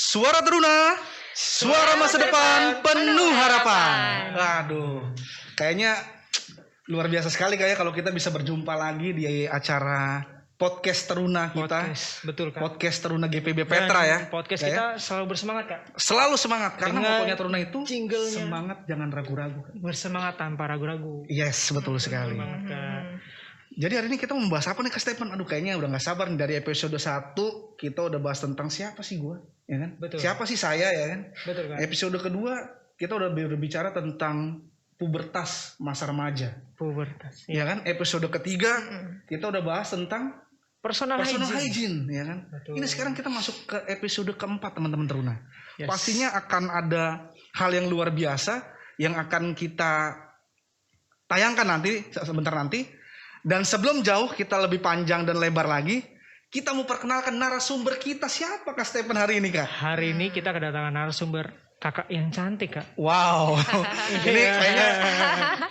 Suara Teruna, suara masa depan penuh harapan. Waduh, kayaknya luar biasa sekali kayak kalau kita bisa berjumpa lagi di acara podcast Teruna kita. Betul Kak. Podcast Teruna GPB Petra ya. Podcast Kayak kita selalu bersemangat Kak. selalu semangat karena Dengan pokoknya Teruna itu jinglenya. semangat jangan ragu-ragu. Bersemangat tanpa ragu-ragu. Yes, betul sekali. Semangat Kak. Jadi hari ini kita membahas apa nih Kak Stephen? Aduh kayaknya udah gak sabar nih, dari episode 1 kita udah bahas tentang siapa sih gue, ya kan? Betul. Siapa sih saya, ya kan? Betul Kak. Episode kedua kita udah berbicara tentang pubertas masa remaja, Pubertas. ya kan? Episode ketiga kita udah bahas tentang Personal hygiene, ya kan? Betul. Ini sekarang kita masuk ke episode keempat teman-teman Teruna. Yes. Pastinya akan ada hal yang luar biasa yang akan kita tayangkan nanti, sebentar nanti. Dan sebelum jauh kita lebih panjang dan lebar lagi, kita mau perkenalkan narasumber kita. Siapa Kak Stephen hari ini Kak? Hari ini kita kedatangan narasumber kakak yang cantik Kak. Wow, ini kayaknya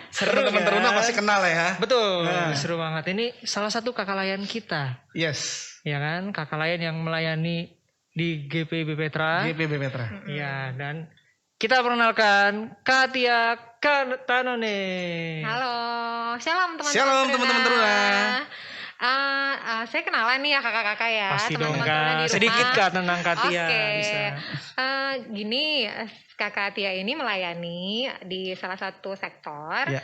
Seru teman-teman kan? Teruna pasti kenal ya. Betul. Nah. Seru banget. Ini salah satu kakak layan kita. Yes, Ya kan? Kakak layan yang melayani di GPB Petra. GPB Petra. Ya, dan kita perkenalkan Katia Tanone. Halo, shalom teman-teman. Shalom, teman-teman Teruna. Saya kenalan nih ya kakak-kakak ya. Pasti dong teman-teman Teruna di Kak. rumah. Sedikit Kak tentang Katia. Oke. Bisa. Gini, Kakak Tia ini melayani di salah satu sektor Ya.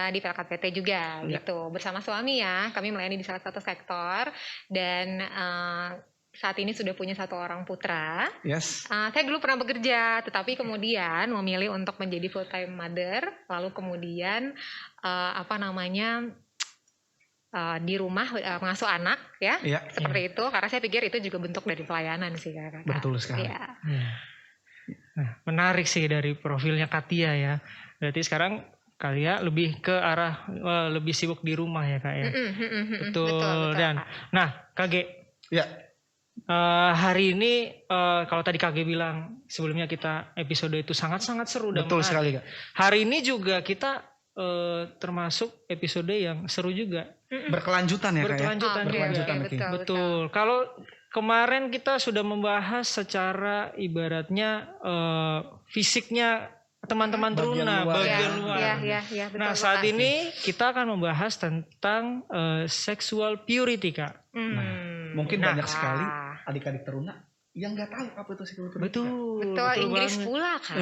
di PLKPT juga Ya. gitu. Bersama suami ya, kami melayani di salah satu sektor dan saat ini sudah punya 1 orang putra. Yes. Saya dulu pernah bekerja, tetapi kemudian memilih untuk menjadi full time mother, lalu kemudian di rumah mengasuh anak ya, Ya, seperti itu. Karena saya pikir itu juga bentuk dari pelayanan sih kakak. betul sekali. Ya. Ya. Nah, menarik sih dari profilnya Katia ya. Berarti sekarang Katia lebih ke arah lebih sibuk di rumah ya Kak ya. Betul. Dan Kak. nah KG Ya, hari ini kalau tadi KG bilang sebelumnya kita episode itu sangat-sangat seru dan betul menarik. sekali Kak. Hari ini juga kita termasuk episode yang seru juga. Berkelanjutan ya Kak ya. Berkelanjutan. Oke, Berkelanjutan, oke, oke. Betul. Kalau kemarin kita sudah membahas secara ibaratnya fisiknya teman-teman Bagian Teruna, luar. bagian Ya, luar. ya, betul, Nah, saat Kak. ini kita akan membahas tentang sexual purity, Kak. Mungkin Nah. banyak sekali adik-adik Teruna yang nggak tahu apa itu psikologi. Betul. Betul, Inggris banget. pula kan.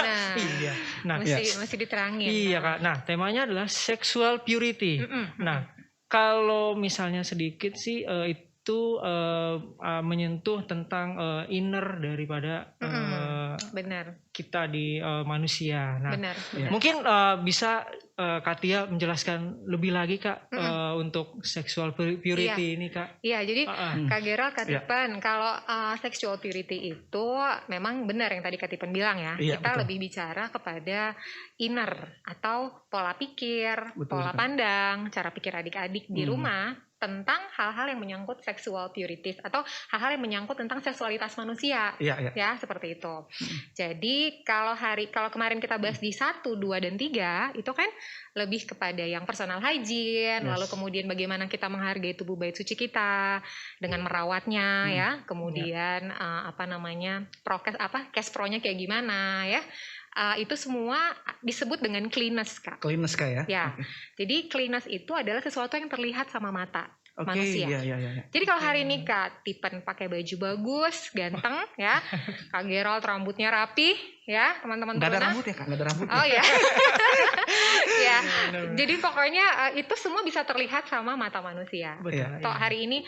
Nah, Iya. Nah, mesti diterangin. iya, Kak. Nah, temanya adalah sexual purity. Nah, kalau misalnya sedikit sih itu menyentuh tentang inner daripada Benar, kita di manusia. Nah, benar. mungkin bisa Katia menjelaskan lebih lagi Kak untuk sexual purity ini Kak. Iya, jadi Kak Gerald, Kak Iya. Tipen, kalau sexual purity itu memang benar yang tadi Kak Tipen bilang ya. Iya, Kita betul. lebih bicara kepada inner atau pola pikir, Betul pola sekali. pandang, cara pikir adik-adik di rumah tentang hal-hal yang menyangkut sexual purities atau hal-hal yang menyangkut tentang seksualitas manusia. Iya, iya. Ya, seperti itu. Jadi kalau kemarin kita bahas di 1, 2, dan 3 itu kan lebih kepada yang personal hygiene, Yes. lalu kemudian bagaimana kita menghargai tubuh bait suci kita dengan merawatnya ya, kemudian prokes cash pro-nya kayak gimana ya. Itu semua disebut dengan cleanness, Kak. Cleanness Kak ya. Ya. Jadi cleanness itu adalah sesuatu yang terlihat sama mata Oke, manusia. iya. Jadi kalau hari ini Kak Tipen pakai baju bagus, ganteng ya, Kak Gerald rambutnya rapi ya, teman-teman Nggak ada Teruna. rambut ya Kak, nggak ada rambut. Oh ya. Ya. Jadi pokoknya itu semua bisa terlihat sama mata manusia. Betul. Iya. Toh hari ini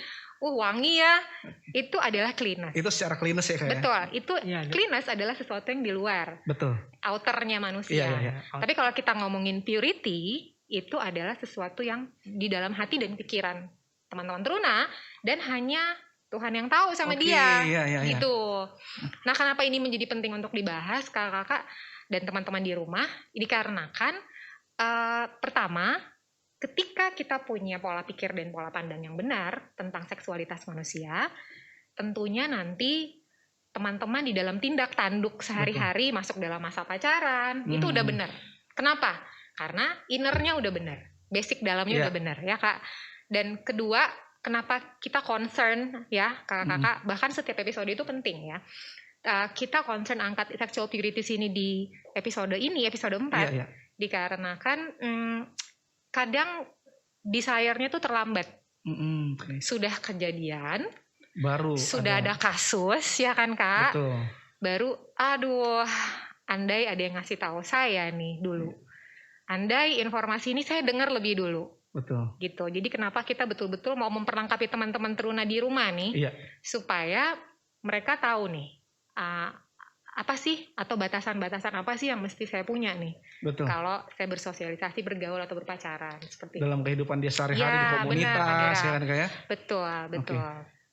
wangi ya, itu adalah cleanness. Itu secara cleanness ya Kak ya. Betul, itu Iya, cleanness adalah sesuatu yang di luar, Betul. outernya manusia. Iya. Tapi kalau kita ngomongin purity, itu adalah sesuatu yang di dalam hati dan pikiran teman-teman Teruna, dan hanya Tuhan yang tahu sama Oke, dia. iya. Gitu. Nah, kenapa ini menjadi penting untuk dibahas kakak-kakak dan teman-teman di rumah? Dikarenakan pertama, ketika kita punya pola pikir dan pola pandang yang benar tentang seksualitas manusia, tentunya nanti teman-teman di dalam tindak tanduk sehari-hari masuk dalam masa pacaran, itu udah benar. Kenapa? Karena innernya udah benar, basic dalamnya udah benar ya Kak. Dan kedua, kenapa kita concern ya kakak-kakak, bahkan setiap episode itu penting ya. kita concern angkat sexual purity ini di episode 4 Iya. dikarenakan kadang desire-nya tuh terlambat. Oke. Sudah kejadian, Baru sudah ada kasus ya kan Kak, Betul. baru aduh, andai ada yang ngasih tahu saya nih dulu, andai informasi ini saya dengar lebih dulu. Betul. Gitu. Jadi kenapa kita betul-betul mau memperlengkapi teman-teman teruna di rumah nih, Iya. supaya mereka tahu nih apa sih atau batasan-batasan apa sih yang mesti saya punya nih Betul. kalau saya bersosialisasi, bergaul atau berpacaran seperti itu. Dalam kehidupan dia sehari-hari Ya, di benar, komunitas Kak ya kan kayak. Betul.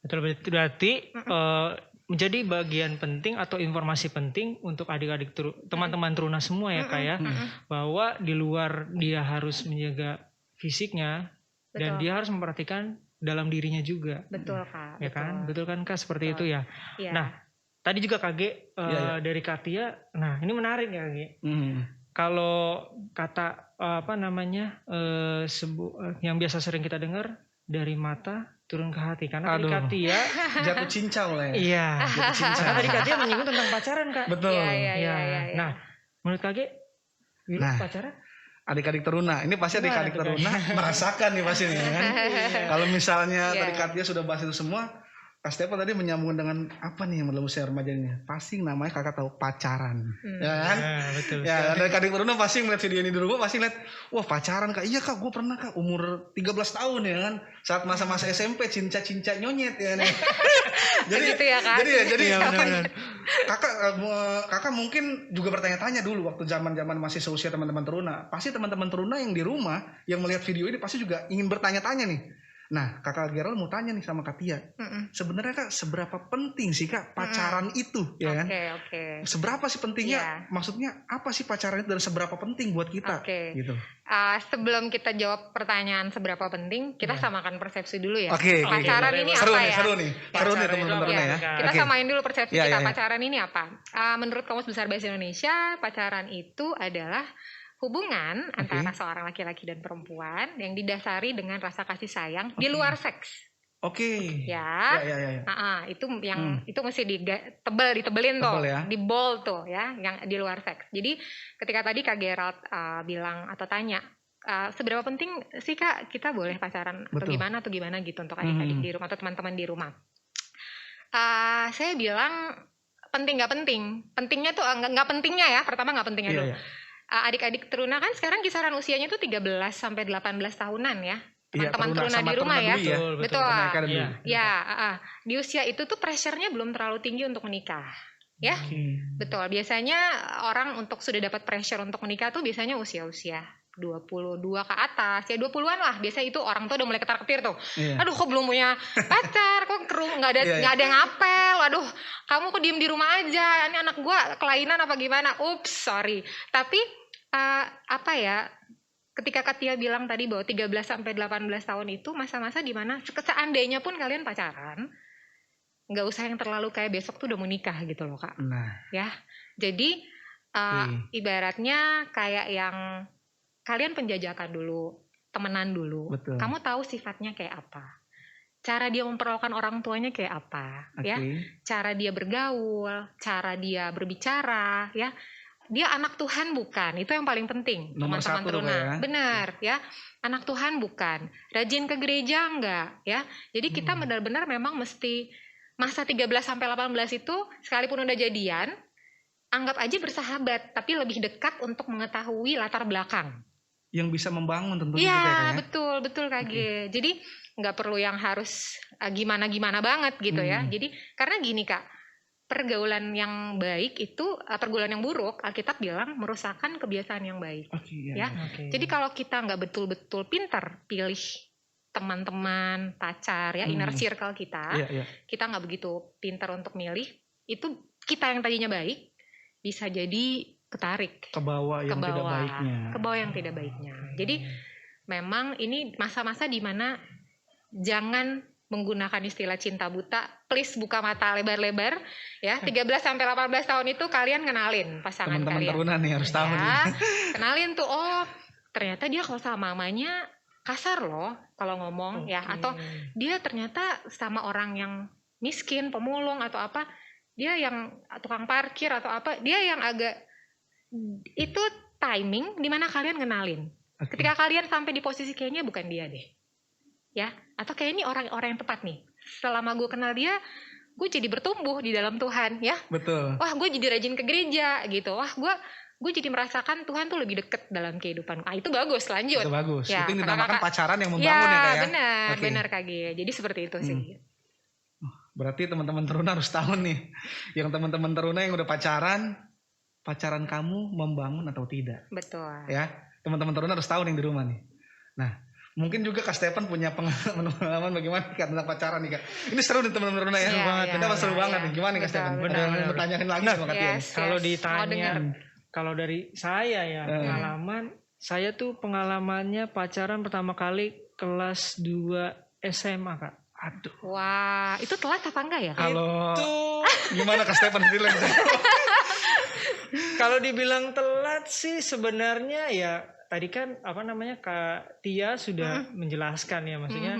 Betul, berarti menjadi bagian penting atau informasi penting untuk adik-adik teman-teman teruna semua ya Kak ya, bahwa di luar dia harus menjaga fisiknya dan Betul. dia harus memperhatikan dalam dirinya juga. Betul Kak. Ya kan? Betul kan Kak, seperti itu ya. Iya. Nah, tadi juga Kak G Iya. dari Katia. Nah, ini menarik ya Kak G. Kalau kata yang biasa sering kita dengar, dari mata turun ke hati, karena tadi Aduh. Katia Jatuh cincau lah ya. iya, Jatuh cincau. karena tadi Katia menyinggung tentang pacaran Kak. Betul. Iya. Nah, menurut Kak G, Wilu Nah. pacaran? Adik-adik teruna, ini pasti Gimana adik-adik tuh, teruna merasakan nih pasti nih kan. Kalau misalnya Iya. tadi Katia sudah bahas itu semua, Kak Stefan tadi menyambung dengan apa nih yang belum usia remajanya? Pasti namanya kakak tahu pacaran, ya kan? Nah, betul. Ya, dari adik teruna pasti ngeliat video ini di rumah pasti lihat, wah pacaran Kak. Iya Kak, gue pernah Kak, umur 13 tahun ya kan. Saat masa-masa SMP cinca-cinca nyonyet ya kan. Begitu ya, Kak? Jadi Iya, mungkin benar-benar. kakak mungkin juga bertanya-tanya dulu waktu zaman-zaman masih seusia teman-teman teruna. Pasti teman-teman teruna yang di rumah yang melihat video ini pasti juga ingin bertanya-tanya nih. Nah, Kakak Gerald mau tanya nih sama Katia. Sebenarnya Kak, seberapa penting sih Kak pacaran itu, ya kan? Oke. Seberapa sih pentingnya? Iya. Maksudnya apa sih pacaran itu dan seberapa penting buat kita? Oke. Gitu. Sebelum kita jawab pertanyaan seberapa penting, kita samakan persepsi dulu ya. Oke. Pacaran ini seru apa nih, ya? seru nih Pacaran teman-teman itu teruna apa ya. ya? Kita Oke. samain dulu persepsi Iya, kita. iya. Pacaran ini apa? Menurut Kamus Besar Bahasa Indonesia, pacaran itu adalah hubungan antara seorang laki-laki dan perempuan yang didasari dengan rasa kasih sayang di luar seks. Oke. Ya. Ya. Itu yang itu mesti ditebelin tuh, Tebel ya. di bold tuh ya, yang di luar seks. Jadi ketika tadi Kak Gerald bilang atau tanya, seberapa penting sih Kak kita boleh pacaran atau Betul. gimana gitu untuk adik-adik di rumah atau teman-teman di rumah? Saya bilang penting nggak penting. Pentingnya tuh nggak pentingnya ya. Pertama nggak pentingnya dulu. Iya. Adik-adik teruna kan sekarang kisaran usianya tuh 13 sampai 18 tahunan ya. Iya, Teman-teman teruna sama di rumah ya. dulu ya. Betul. Mereka ada dulu. Iya. Ya, di usia itu tuh pressure-nya belum terlalu tinggi untuk menikah. Ya, betul. Biasanya orang untuk sudah dapat pressure untuk menikah tuh biasanya usia-usia 22 ke atas. Ya 20-an lah. Biasanya itu orang tuh udah mulai ketar-ketir tuh. Iya. Aduh, kok belum punya pacar, kok nggak ada Iya. nggak ada yang ngapel. Aduh, kamu kok diem di rumah aja. Ini anak gua kelainan apa gimana? Ups, sorry. Tapi apa ya? Ketika Katia bilang tadi bahwa 13 sampai 18 tahun itu masa-masa di mana seandainya pun kalian pacaran, nggak usah yang terlalu kayak besok tuh udah mau nikah gitu loh Kak. Nah, Ya, jadi ibaratnya kayak yang kalian penjajakan dulu, temenan dulu. betul. Kamu tahu sifatnya kayak apa, cara dia memperlakukan orang tuanya kayak apa, ya, cara dia bergaul, cara dia berbicara, ya. Dia anak Tuhan bukan, itu yang paling penting. Nomor Teman-teman satu teruna, ya. benar ya. Anak Tuhan bukan, rajin ke gereja enggak, ya. Jadi kita benar-benar memang mesti masa 13 sampai 18 itu sekalipun udah jadian, anggap aja bersahabat, tapi lebih dekat untuk mengetahui latar belakang. Yang bisa membangun tentunya Iya, juga ya. betul Kak G. Jadi nggak perlu yang harus gimana-gimana banget gitu ya. Jadi karena gini Kak, pergaulan yang baik itu pergaulan yang buruk, Alkitab bilang merusakkan kebiasaan yang baik. Ya. Jadi kalau kita nggak betul-betul pintar pilih teman-teman, pacar ya, inner circle kita, kita nggak begitu pintar untuk milih, itu kita yang tadinya baik bisa jadi ketarik Ke bawah yang tidak baiknya. ke bawah yang tidak baiknya. Jadi memang ini masa-masa di mana jangan menggunakan istilah cinta buta. Please buka mata lebar-lebar ya. 13 sampai 18 tahun itu kalian kenalin pasangan Teman-teman kalian. teruna nih harus tahu nih. Ya, kenalin tuh, oh ternyata dia kalau sama mamanya kasar loh kalau ngomong ya, atau dia ternyata sama orang yang miskin, pemulung atau apa, dia yang tukang parkir atau apa, dia yang agak, itu timing dimana kalian kenalin. Ketika kalian sampai di posisi kayaknya bukan dia deh, ya, atau kayak ini orang-orang yang tepat nih. Selama gue kenal dia, gue jadi bertumbuh di dalam Tuhan, ya. Betul. Wah, gue jadi rajin ke gereja gitu. Wah, gue jadi merasakan Tuhan tuh lebih deket dalam kehidupan. Itu bagus, lanjut. Itu bagus. Ya, Itu yang dinamakan kakak-kakak. pacaran yang membangun ya Kak ya. Benar, Oke. benar Kak G. Jadi seperti itu sih. Berarti teman-teman teruna harus tahu nih. Yang teman-teman teruna yang udah pacaran kamu membangun atau tidak. Betul. Ya, teman-teman teruna harus tahu nih di rumah nih. Nah, mungkin juga Kak Stephen punya pengalaman bagaimana Kak tentang pacaran nih Kak. Ini seru nih teman-teman teruna ya. Iya, Kita seru iya, banget iya. nih. Gimana nih Kak Betul, Stephen? betul. Mau tanyain lagi sama Kak Tia nih. Yes, Kalau mau dengar. ditanya, kalau dari saya ya pengalaman, saya tuh pengalamannya pacaran pertama kali kelas 2 SMA Kak. Aduh. Wah, itu telat apa enggak ya? Kak? Kalau Itu gimana Kak Stephen bilang? kalau dibilang telat sih sebenarnya ya tadi kan apa namanya Kak Tia sudah menjelaskan ya, maksudnya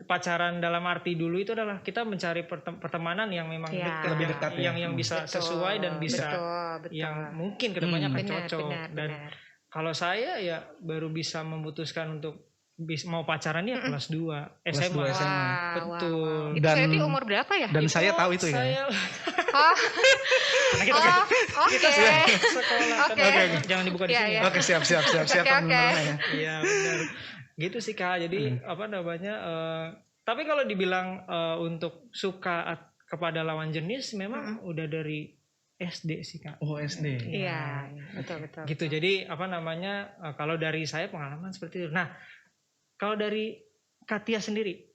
pacaran dalam arti dulu itu adalah kita mencari pertemanan yang memang Ya. dekat, Lebih dekat ya. yang bisa Betul, sesuai dan bisa betul. yang mungkin kedepannya akan benar, cocok. benar, Dan benar. kalau saya ya baru bisa memutuskan untuk mau pacaran ya kelas 2 Kelas SMA. 2 SMA. Wah, Betul. wah. Itu Dan- saya tuh umur berapa ya? Dan saya tahu itu ya. Saya Oh, Karena kita oh, oke. sekolah kan. Oke. Jangan dibuka di Iya, sini. iya. Oke, siap Oke, teman-teman oke. teruna ya. Iya benar. Gitu sih Kak. Jadi apa namanya? Tapi kalau dibilang untuk suka kepada lawan jenis, memang udah dari SD sih Kak. Oh, SD. Iya, betul betul. Gitu. Jadi apa namanya? Kalau dari saya pengalaman seperti itu. Nah, kalau dari Katia sendiri,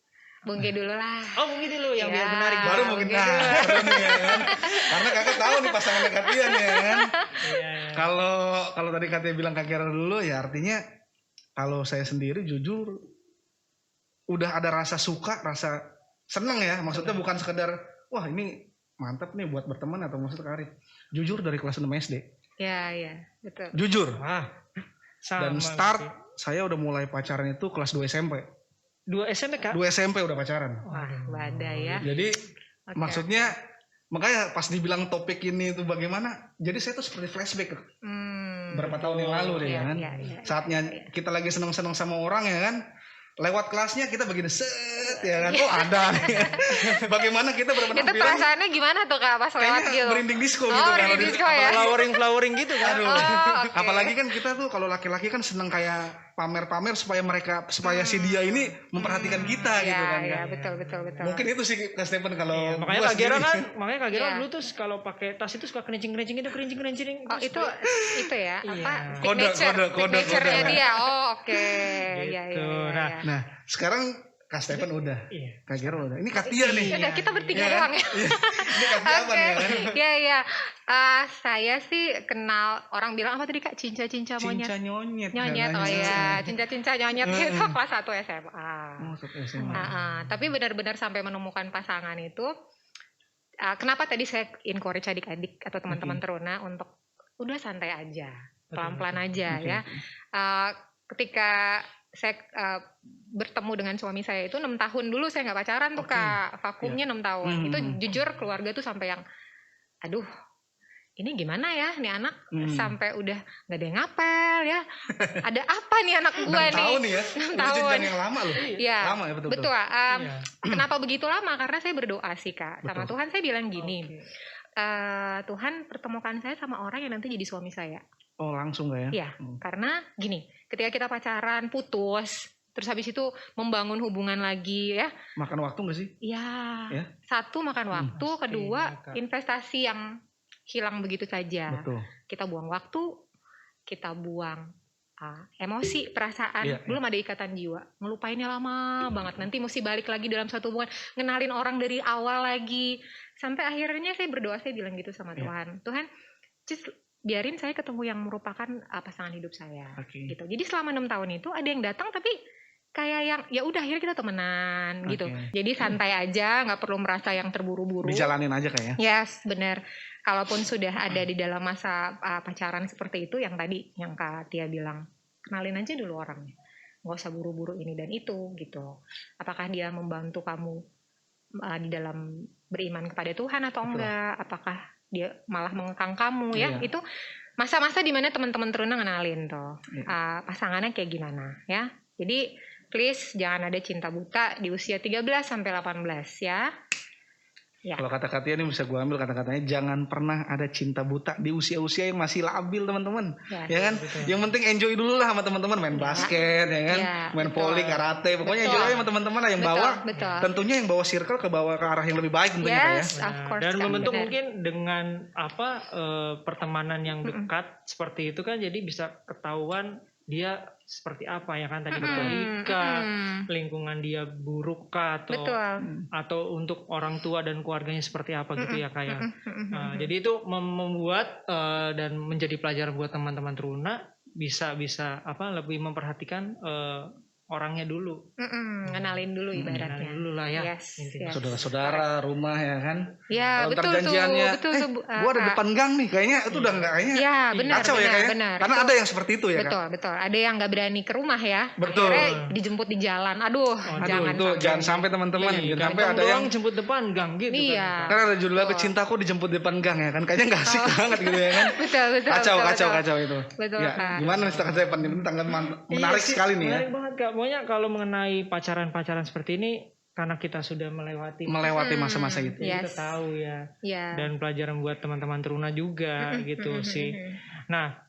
Bungge dulu lah. oh mungkin dulu yang Ya. biar menarik. Baru Ah, mungkin oke. nah, seru nih ya kan. Karena Kakak tahu nih pasangannya Kak Tia nih ya kan. Iya, iya. Kalau tadi Kak Tia bilang Kak Kira dulu ya artinya kalau saya sendiri jujur udah ada rasa suka, rasa seneng ya. Maksudnya bukan sekedar wah ini mantap nih buat berteman atau maksud karir. Jujur dari kelas 6 SD. Iya, iya, betul. Jujur. Wah, sama Dan start sih. saya udah mulai pacaran itu kelas 2 SMP. 2 SMP Kak. 2 SMP udah pacaran. Wah, badai ya. Jadi Oke. maksudnya makanya pas dibilang topik ini itu bagaimana, jadi saya tuh seperti flashback berapa tahun yang lalu deh Iya, kan. iya, iya, Saatnya iya. kita lagi seneng-seneng sama orang ya kan. Lewat kelasnya kita begini set ya kan. Oh ada nih. Bagaimana kita Itu berpenampilan perasaannya gimana tuh Kak pas lewat kayaknya gitu? merinding disco Oh, gitu kan. merinding disco ya. Flowering gitu kan. Aduh. Oh, oke. Apalagi kan kita tuh kalau laki-laki kan seneng kayak pamer-pamer supaya si dia ini memperhatikan kita gitu kan. Iya, kan. betul betul betul. Mungkin itu sih Kak Stephen kalau Iya, makanya gua Kak Gera sendiri. kan, makanya Kak Gera Iya. dulu tuh kalau pakai tas itu suka kerincing-kerincing gitu, kerincing-kerincing. Oh, itu ya Iya. apa? Kode, Signature-nya kode. dia. Oh, oke. Gitu. Iya, iya, Nah, iya. Nah, sekarang Kak Stephen udah, Iya. Kak Gera udah. Ini Kak Tia nih. Ya udah kita bertiga Iya kan? doang ya. Iya. Ini Kak Tia apa Oke. nih ya kan? Iya, iya. Saya sih kenal orang bilang apa tadi Kak? Cinca-cinca monyet. Cinca nyonyet. Nyonyet, oh katanya. iya. Cinca-cinca nyonyet itu kelas 1 SMA. Oh, satu SMA. Tapi benar-benar sampai menemukan pasangan itu, kenapa tadi saya encourage adik-adik atau teman-teman teruna untuk udah santai aja, pelan-pelan aja Oke, ya. oke. Ketika saya bertemu dengan suami saya itu 6 tahun dulu saya nggak pacaran tuh Oke. Kak, vakumnya 6 tahun. Itu jujur keluarga tuh sampai yang, aduh ini gimana ya nih anak sampai udah nggak ada yang ngapel ya, ada apa nih anak 6 gua nih? tahun nih ya. 6 Udah tahun. jenjang yang lama loh. Iya, Lama ya betul. betul. Iya. Kenapa begitu lama? Karena saya berdoa sih Kak sama Betul. Tuhan. Saya bilang gini, Oke. Tuhan pertemukan saya sama orang yang nanti jadi suami saya. Oh, langsung gak ya? Iya, karena gini, ketika kita pacaran putus, terus habis itu membangun hubungan lagi ya, Makan waktu gak sih? ya, Ya. satu makan waktu, Pasti, kedua Kak. investasi yang hilang begitu saja. Betul. Kita buang waktu, kita buang emosi, perasaan, Iya, belum ada ikatan jiwa. Ngelupainnya lama banget. Nanti mesti balik lagi dalam satu hubungan, ngenalin orang dari awal lagi. Sampai akhirnya saya berdoa, saya bilang gitu sama Iya. Tuhan. Tuhan, just biarin saya ketemu yang merupakan pasangan hidup saya. Oke. Gitu. Jadi selama 6 tahun itu ada yang datang tapi kayak yang ya udah akhirnya kita temenan gitu. Oke. Jadi santai aja, nggak perlu merasa yang terburu-buru. Dijalanin aja kayak ya. Yes, benar. Kalaupun sudah ada di dalam masa pacaran seperti itu, yang tadi yang Kak Tia bilang, kenalin aja dulu orangnya, nggak usah buru-buru ini dan itu gitu. Apakah dia membantu kamu di dalam beriman kepada Tuhan atau Betul. enggak, apakah dia malah mengekang kamu ya. Iya. Itu masa-masa dimana teman-teman Teruna ngenalin tuh Iya. pasangannya kayak gimana ya. Jadi please jangan ada cinta buta di usia 13 sampai 18 ya. Ya. Kalau kata-katanya ini bisa gue ambil kata-katanya, jangan pernah ada cinta buta di usia-usia yang masih labil teman-teman. Yes. Ya kan? Betul. Yang penting enjoy dulu lah sama teman-teman, main Ya. basket ya kan, Ya, main betul. voli, karate, pokoknya Betul. enjoy aja sama teman-teman lah yang bawa. Betul. Tentunya yang bawa circle ke bawah ke arah yang lebih baik tentunya Kak, ya. Yes, of course. Dan Kak, membentuk benar. mungkin dengan pertemanan yang dekat seperti itu kan, jadi bisa ketahuan dia seperti apa ya kan, tadi berterikat, lingkungan dia buruk kah, Betul. atau untuk orang tua dan keluarganya seperti apa gitu ya kayak. Jadi itu membuat dan menjadi pelajaran buat teman-teman Teruna, bisa lebih memperhatikan orangnya dulu. Ngenalin dulu ibaratnya. Kenalin dulu lah ya. Yes, intinya. yes. Saudara-saudara, rumah ya kan. Ya, Kalau ntar betul tuh. janjiannya, Betul tuh. gua ada depan gang nih, kayaknya itu udah enggak kayaknya. Ya, benar, Kacau ya kayaknya. benar. Karena Itu- ada yang seperti itu ya Kak. Betul, betul. Ada yang nggak berani ke rumah ya. Betul. Akhirnya dijemput di jalan. Aduh, Aduh, jangan sampai teman-teman, Iya, jangan sampai gampang ada yang doang jemput depan gang gitu Iya. kan. kan ada judulnya Betul. Pecintaku dijemput di depan gang ya kan, kayaknya nggak asik banget gitu ya kan. Betul, betul. Kacau betul. itu. Betul, Ya, Kak. gimana Mr. Kacepan ini tanggal menarik Iya sih, sekali nih ya. menarik banget Kak. Pokoknya kalau mengenai pacaran seperti ini, karena kita sudah melewati Masa-masa itu. Iya. kita Yes. tahu ya. Ya. Dan pelajaran buat teman-teman Teruna juga gitu sih. Nah,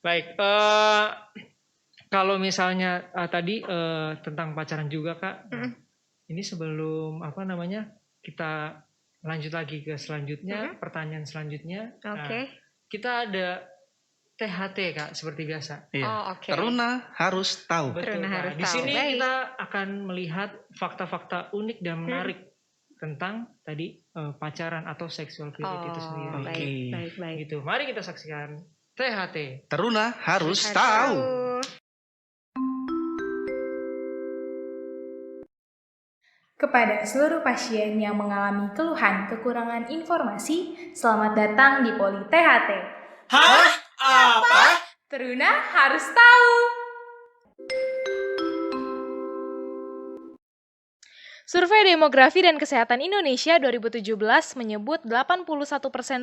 baik. Kalau misalnya tadi tentang pacaran juga Kak. Nah, ini sebelum kita lanjut lagi ke selanjutnya, pertanyaan selanjutnya. Oke. Nah, kita ada THT Kak, seperti biasa. Iya. Oh, oke. Teruna harus tahu. Betul, Teruna Kak. harus Di tahu. sini Baik. kita akan melihat fakta-fakta unik dan menarik tentang tadi pacaran atau sexual purity itu sendiri. Oh, baik, Oke. baik, baik. Gitu. Mari kita saksikan THT. Teruna harus tahu. Kepada seluruh pasien yang mengalami keluhan kekurangan informasi, selamat datang di Poli THT. Hah? Apa? Teruna harus tahu. Survei Demografi dan Kesehatan Indonesia 2017 menyebut 81%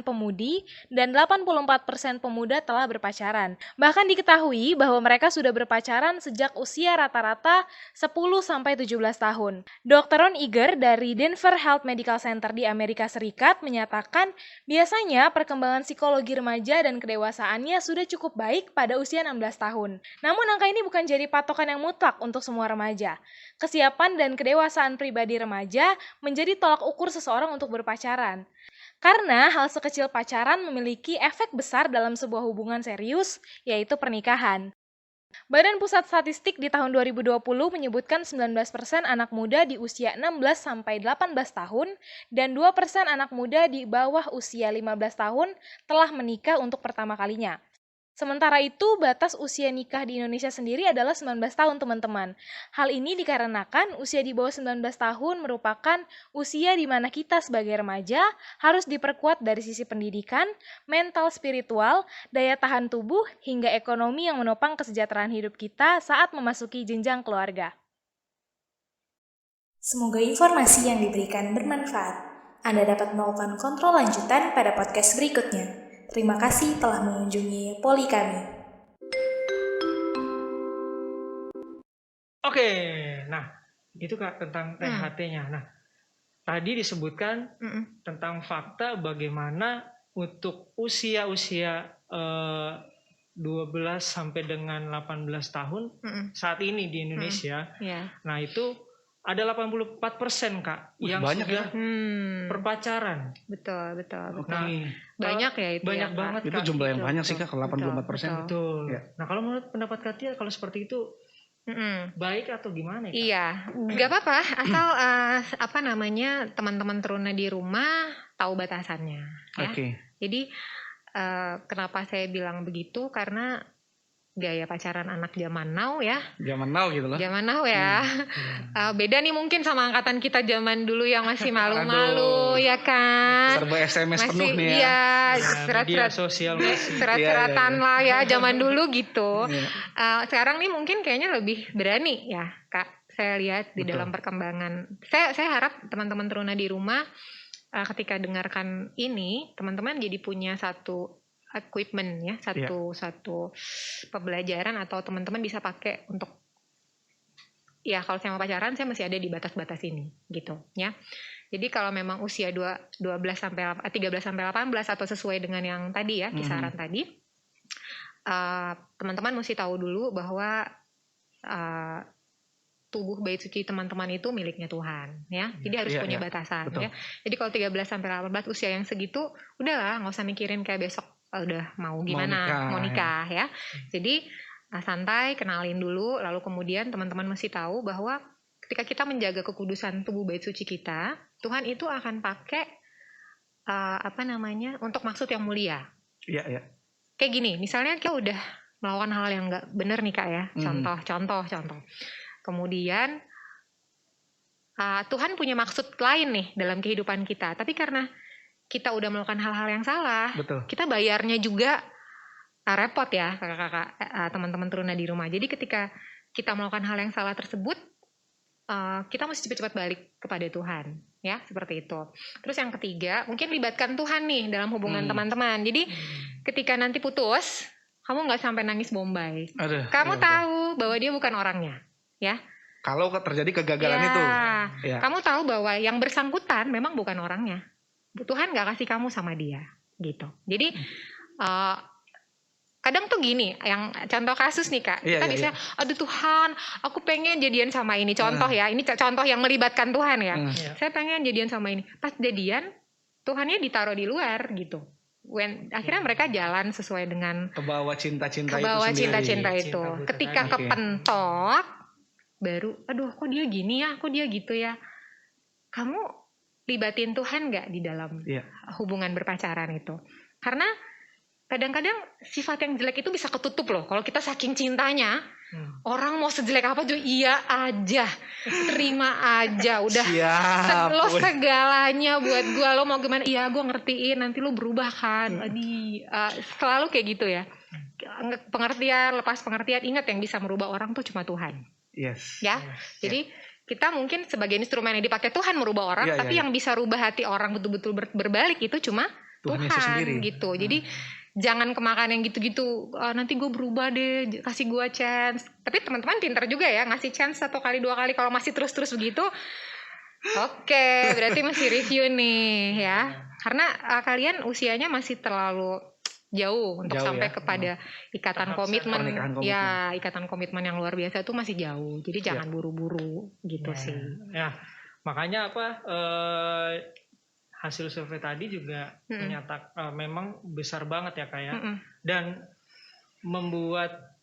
pemudi dan 84% pemuda telah berpacaran. Bahkan diketahui bahwa mereka sudah berpacaran sejak usia rata-rata 10-17 tahun. Dr. Ron Iger dari Denver Health Medical Center di Amerika Serikat menyatakan biasanya perkembangan psikologi remaja dan kedewasaannya sudah cukup baik pada usia 16 tahun. Namun angka ini bukan jadi patokan yang mutlak untuk semua remaja. Kesiapan dan kedewasaan pribadi remaja menjadi tolak ukur seseorang untuk berpacaran. Karena hal sekecil pacaran memiliki efek besar dalam sebuah hubungan serius, yaitu pernikahan. Badan Pusat Statistik di tahun 2020 menyebutkan 19% anak muda di usia 16-18 tahun dan 2% anak muda di bawah usia 15 tahun telah menikah untuk pertama kalinya. Sementara itu, batas usia nikah di Indonesia sendiri adalah 19 tahun, teman-teman. Hal ini dikarenakan usia di bawah 19 tahun merupakan usia di mana kita sebagai remaja harus diperkuat dari sisi pendidikan, mental spiritual, daya tahan tubuh, hingga ekonomi yang menopang kesejahteraan hidup kita saat memasuki jenjang keluarga. Semoga informasi yang diberikan bermanfaat. Anda dapat melakukan kontrol lanjutan pada podcast berikutnya. Terima kasih telah mengunjungi Poli kami. Oke, nah itu Kak tentang THT-nya. Nah, tadi disebutkan tentang fakta bagaimana untuk usia-usia 12 sampai dengan 18 tahun saat ini di Indonesia. Ya. Nah, itu ada 84% Kak Wih, yang banyak sudah ya. berpacaran. Betul, betul. Oke. Nah, Banyak ya itu. banyak ya, Kak. banget Itu Kak. jumlah yang Betul, banyak sih betul. Kak, kalau 84%. Betul. Betul. Ya. Nah, kalau menurut pendapat Katia, kalau seperti itu baik atau gimana ya, Kak? Iya, nggak apa-apa. Asal teman-teman Teruna di rumah tahu batasannya. Ya. Oke. Jadi kenapa saya bilang begitu? Karena gaya pacaran anak zaman now ya, Zaman now gitu loh. zaman now ya. Beda nih mungkin sama angkatan kita zaman dulu yang masih Aduh. malu-malu ya kan. Serba SMS penuh nih ya. Iya, Nah, media surat-surat sosial masih. surat-suratan Iya, iya. lah ya zaman dulu gitu. Iya. Sekarang nih mungkin kayaknya lebih berani ya Kak saya lihat di Betul. dalam perkembangan. Saya harap teman-teman teruna di rumah ketika dengarkan ini, teman-teman jadi punya satu equipment ya, satu pembelajaran atau teman-teman bisa pakai untuk ya kalau saya mau pacaran saya masih ada di batas-batas ini gitu ya. Jadi kalau memang usia 13 sampai 18 atau sesuai dengan yang tadi ya, kisaran tadi, teman-teman mesti tahu dulu bahwa tubuh bait suci teman-teman itu miliknya Tuhan ya. Jadi harus punya batasan ya. Jadi kalau 13 sampai 18 usia yang segitu, udahlah nggak usah mikirin kayak besok udah mau gimana, mau nikah ya. Jadi santai, kenalin dulu, lalu kemudian teman-teman mesti tahu bahwa ketika kita menjaga kekudusan tubuh bait suci kita, Tuhan itu akan pakai untuk maksud yang mulia. Iya. Kayak gini, misalnya kita udah melakukan hal yang nggak benar nih Kak ya, contoh. Kemudian Tuhan punya maksud lain nih dalam kehidupan kita, tapi karena kita udah melakukan hal-hal yang salah, kita bayarnya juga repot ya kakak-kakak, teman-teman teruna di rumah. Jadi ketika kita melakukan hal yang salah tersebut, kita mesti cepat-cepat balik kepada Tuhan ya, seperti itu. Terus yang ketiga, mungkin libatkan Tuhan nih dalam hubungan teman-teman. Jadi ketika nanti putus, kamu nggak sampai nangis bombay. Kamu tahu bahwa dia bukan orangnya ya. Kalau terjadi kegagalan itu ya. Kamu tahu bahwa yang bersangkutan memang bukan orangnya. Tuhan nggak kasih kamu sama dia gitu. Jadi kadang tuh gini, yang contoh kasus nih Kak, kita bisa, aduh Tuhan, aku pengen jadian sama ini, contoh ya, ini contoh yang melibatkan Tuhan ya, saya pengen jadian sama ini, pas jadian, Tuhannya ditaruh di luar gitu, akhirnya mereka jalan sesuai dengan kebawa cinta-cinta itu, ketika kepentok, baru, aduh kok dia gini ya, kok dia gitu ya, kamu libatin Tuhan nggak di dalam hubungan berpacaran itu, karena kadang-kadang sifat yang jelek itu bisa ketutup loh. Kalau kita saking cintanya, orang mau sejelek apa juga iya aja, terima aja, udah lo segalanya buat gue, lo mau gimana? Iya, gue ngertiin. Nanti lo berubah kan? Selalu kayak gitu ya. Pengertian, lepas pengertian. Ingat yang bisa merubah orang tuh cuma Tuhan. Ya, jadi kita mungkin sebagai instrumen yang dipakai Tuhan merubah orang, tapi yang bisa rubah hati orang betul-betul berbalik itu cuma Tuhan gitu. Jadi jangan kemakan yang gitu-gitu, nanti gue berubah deh, kasih gue chance. Tapi teman-teman pintar juga ya, ngasih chance 1 kali 2 kali. Kalau masih terus-terus begitu, oke, berarti masih review nih ya. Karena kalian usianya masih terlalu jauh untuk sampai kepada ikatan komitmen. Ya, ikatan komitmen yang luar biasa itu masih jauh. Jadi jangan buru-buru gitu sih. Ya, makanya hasil survei tadi juga menyatakan memang besar banget ya Kak ya. Dan membuat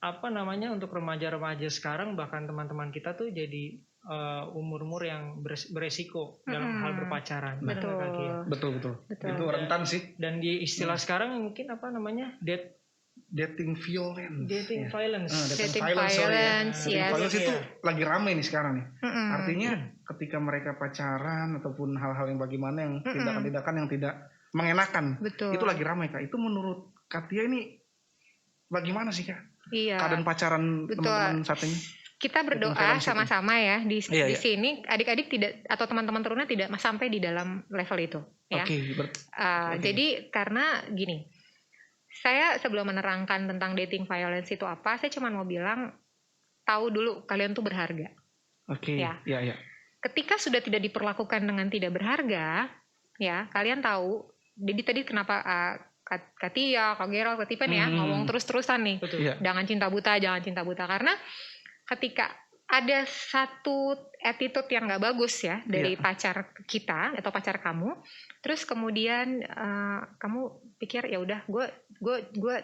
untuk remaja-remaja sekarang, bahkan teman-teman kita tuh jadi umur-umur yang beresiko dalam hal berpacaran. Betul. Itu rentan sih. Dan di istilah sekarang mungkin dating violence. Dating violence. Dating violence itu lagi rame nih sekarang nih. Artinya ketika mereka pacaran ataupun hal-hal yang bagaimana yang tindakan-tindakan yang tidak mengenakan, itu lagi ramai Kak. Itu menurut Katia ini bagaimana sih Kak? Iya. Keadaan pacaran teman-teman saat ini. Kita berdoa sama-sama ya di sini, adik-adik tidak atau teman-teman teruna tidak sampai di dalam level itu ya. Jadi karena gini, saya sebelum menerangkan tentang dating violence itu apa, saya cuma mau bilang, tahu dulu kalian tuh berharga. Ya. Ketika sudah tidak diperlakukan dengan tidak berharga, ya kalian tahu. Jadi tadi kenapa Katia, Kak Gerald, Kak Tipen ya ngomong terus-terusan nih, jangan cinta buta, karena ketika ada satu attitude yang nggak bagus ya dari pacar kita atau pacar kamu, terus kemudian kamu pikir ya udah gue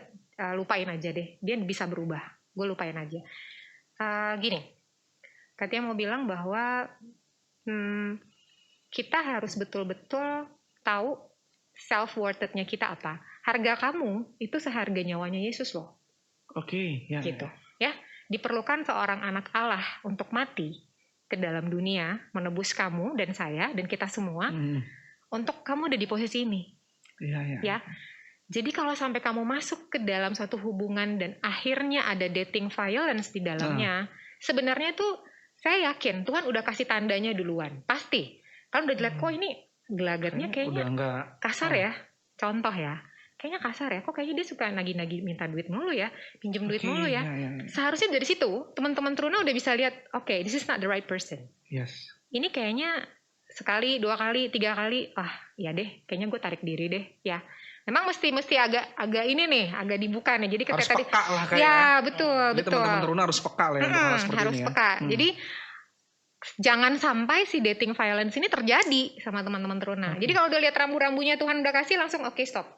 lupain aja deh, dia bisa berubah, gue lupain aja. Gini, Katia mau bilang bahwa kita harus betul-betul tahu self worth-nya kita apa. Harga kamu itu seharga nyawanya Yesus loh. Gitu. Ya, diperlukan seorang anak Allah untuk mati ke dalam dunia, menebus kamu dan saya dan kita semua, untuk kamu ada di posisi ini. Ya. Jadi kalau sampai kamu masuk ke dalam satu hubungan dan akhirnya ada dating violence di dalamnya, sebenarnya tuh saya yakin Tuhan udah kasih tandanya duluan, pasti. Kan udah dilihat kok ini gelagatnya Udah kayaknya enggak. kasar ya, contoh ya, kayaknya kasar ya, kok kayaknya dia suka nagih-nagih minta duit mulu ya, pinjem duit Oke, mulu ya. iya. Seharusnya dari situ teman-teman Truna udah bisa lihat, oke, this is not the right person. Yes. Ini kayaknya sekali, 2 kali, 3 kali, ya deh, kayaknya gue tarik diri deh, ya. Memang mesti agak ini nih, agak dibuka nih. Jadi Harus ketika tadi, peka lah kayak. ya betul, Jadi betul. teman-teman Truna harus peka lah ya untuk hal seperti Harus ini ya. peka. Jadi jangan sampai si dating violence ini terjadi sama teman-teman Truna. Jadi kalau udah lihat rambu-rambunya Tuhan udah kasih, langsung oke, stop.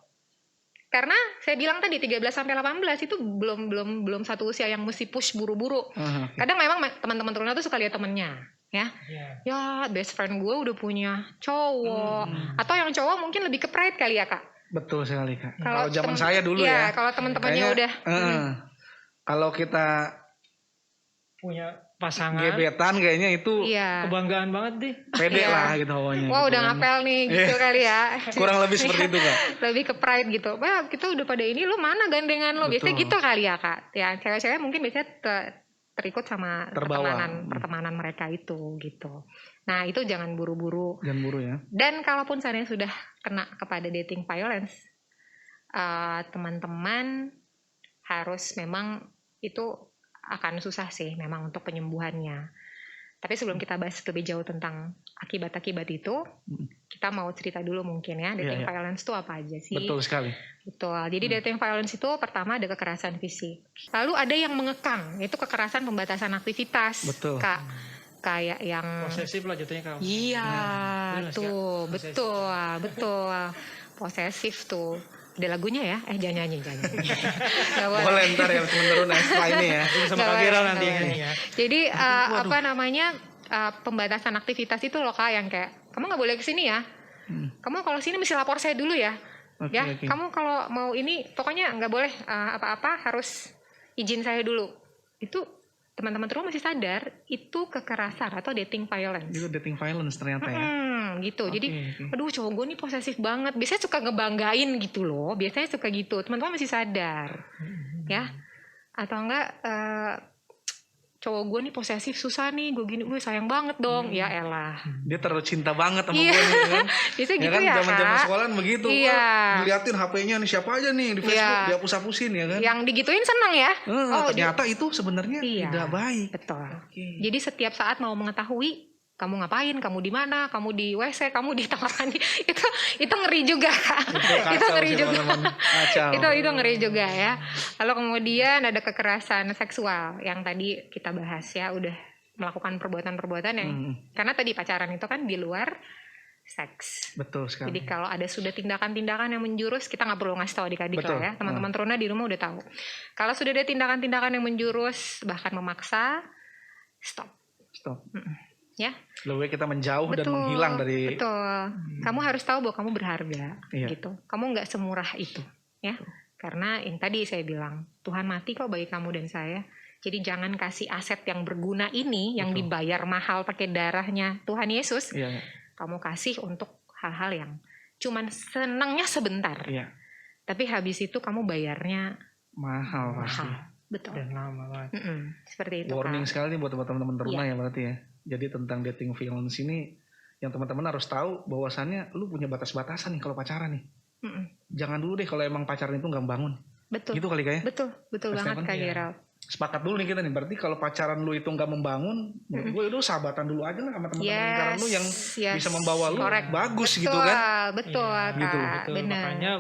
Karena saya bilang tadi 13 sampai 18 itu belum satu usia yang mesti push buru-buru. Kadang memang teman-teman Truna tuh suka lihat temennya, ya. Ya, best friend gue udah punya cowok. Atau yang cowok mungkin lebih ke pride kali ya, Kak. Betul sekali Kak. Kalau Kalau zaman temen- saya dulu ya. Kalau teman-temannya kayaknya, udah kalau kita Punya pasangan, gebetan kayaknya itu iya. kebanggaan banget deh. pede Iya. lah gitu hawanya. Wah, gitu udah kan. ngapel nih gitu kali ya. Kurang lebih seperti itu Kak. Lebih ke pride gitu. Wah, kita udah pada ini, lu mana gandengan lo? Biasanya Betul. gitu kali ya, Kak. Ya, cewek-cewek mungkin biasanya terikut sama Terbawa. pertemanan mereka itu gitu. Nah, itu jangan buru-buru. Jangan buru ya. Dan kalaupun seandainya sudah kena kepada dating violence, teman-teman harus memang itu akan susah sih memang untuk penyembuhannya. Tapi sebelum kita bahas lebih jauh tentang akibat-akibat itu, kita mau cerita dulu mungkin ya, dating Iya. violence itu apa aja sih? Betul sekali. Betul. Jadi dating violence itu pertama ada kekerasan fisik. Lalu ada yang mengekang, yaitu kekerasan pembatasan aktivitas. Betul. Kak, kayak yang Posesif lah jatuhnya kamu. iya, jelas, tuh, Kak. betul. Posesif tuh. Ada lagunya ya? Jangan nyanyi. Nggak boleh. Boleh ntar ya teman-teman Truna setelah ini ya. Sama Nggak Kak boleh, Gira nggak nanti yang boleh. ini ya. Jadi pembatasan aktivitas itu loh Kak, yang kayak kamu nggak boleh kesini ya. Kamu kalau sini mesti lapor saya dulu ya. Oke, Ya, oke. kamu kalau mau ini pokoknya nggak boleh apa-apa, harus izin saya dulu. Itu teman-teman terus masih sadar itu kekerasan atau dating violence. Itu dating violence ternyata ya. Gitu. Jadi, Oke. aduh cowok gue nih posesif banget. Biasanya suka ngebanggain gitu loh. Biasanya suka gitu. Teman-teman masih sadar, ya. Atau enggak cowok gue nih posesif, susah nih, gue gini, gue sayang banget dong. Ya elah. Dia terlalu cinta banget sama Iya. gue nih kan. Biasanya Ya gitu kan ya zaman-zaman Kak. sekolahan begitu. Iya. Wah, diliatin HP-nya nih siapa aja nih di Facebook, Iya. dihapus-hapusin ya kan. Yang digituin seneng ya. Ternyata itu sebenarnya Iya. tidak baik. Betul. Oke. Jadi setiap saat mau mengetahui kamu ngapain, kamu di mana, kamu di WC, kamu di kamar mandi, itu ngeri juga Kak. Itu Kacau ngeri sih, juga. teman-teman. Kacau. Itu ngeri juga ya. Lalu kemudian ada kekerasan seksual yang tadi kita bahas ya, udah melakukan perbuatan-perbuatan yang karena tadi pacaran itu kan di luar seks. Betul sekali. Jadi kalau ada sudah tindakan-tindakan yang menjurus, kita nggak perlu ngasih tahu adik-adik Betul. lah ya. Teman-teman Truna di rumah udah tahu. Kalau sudah ada tindakan-tindakan yang menjurus, bahkan memaksa, stop. Stop. Ya. Lebih baik kita menjauh dan Betul, menghilang dari. Betul. Kamu harus tahu bahwa kamu berharga, Iya. gitu. Kamu nggak semurah itu, ya. Karena yang tadi saya bilang, Tuhan mati kok bagi kamu dan saya. Jadi jangan kasih aset yang berguna ini, yang Betul. dibayar mahal pakai darahnya Tuhan Yesus, Iya. kamu kasih untuk hal-hal yang cuman senangnya sebentar. Iya. Tapi habis itu kamu bayarnya Mahal pasti. mahal. Betul. Dan lama banget. Seperti itu Warning Kak. sekali nih buat teman-teman Truna ya berarti ya. Jadi tentang dating violence ini yang teman-teman harus tahu bahwasannya lu punya batas-batasan nih kalau pacaran nih. Jangan dulu deh kalau emang pacaran itu nggak bangun. Betul. Gitu kali kayak. Betul Mas banget Stefan? Kak Iya. Gerald. Sepakat dulu nih kita nih. Berarti kalau pacaran lu itu nggak membangun, menurut gue itu sahabatan dulu aja lah sama teman-teman lingkaran lu yang bisa membawa lu Correct. bagus Betul, gitu kan. Betul, Iya, gitu. Kak. Betul, Benar. makanya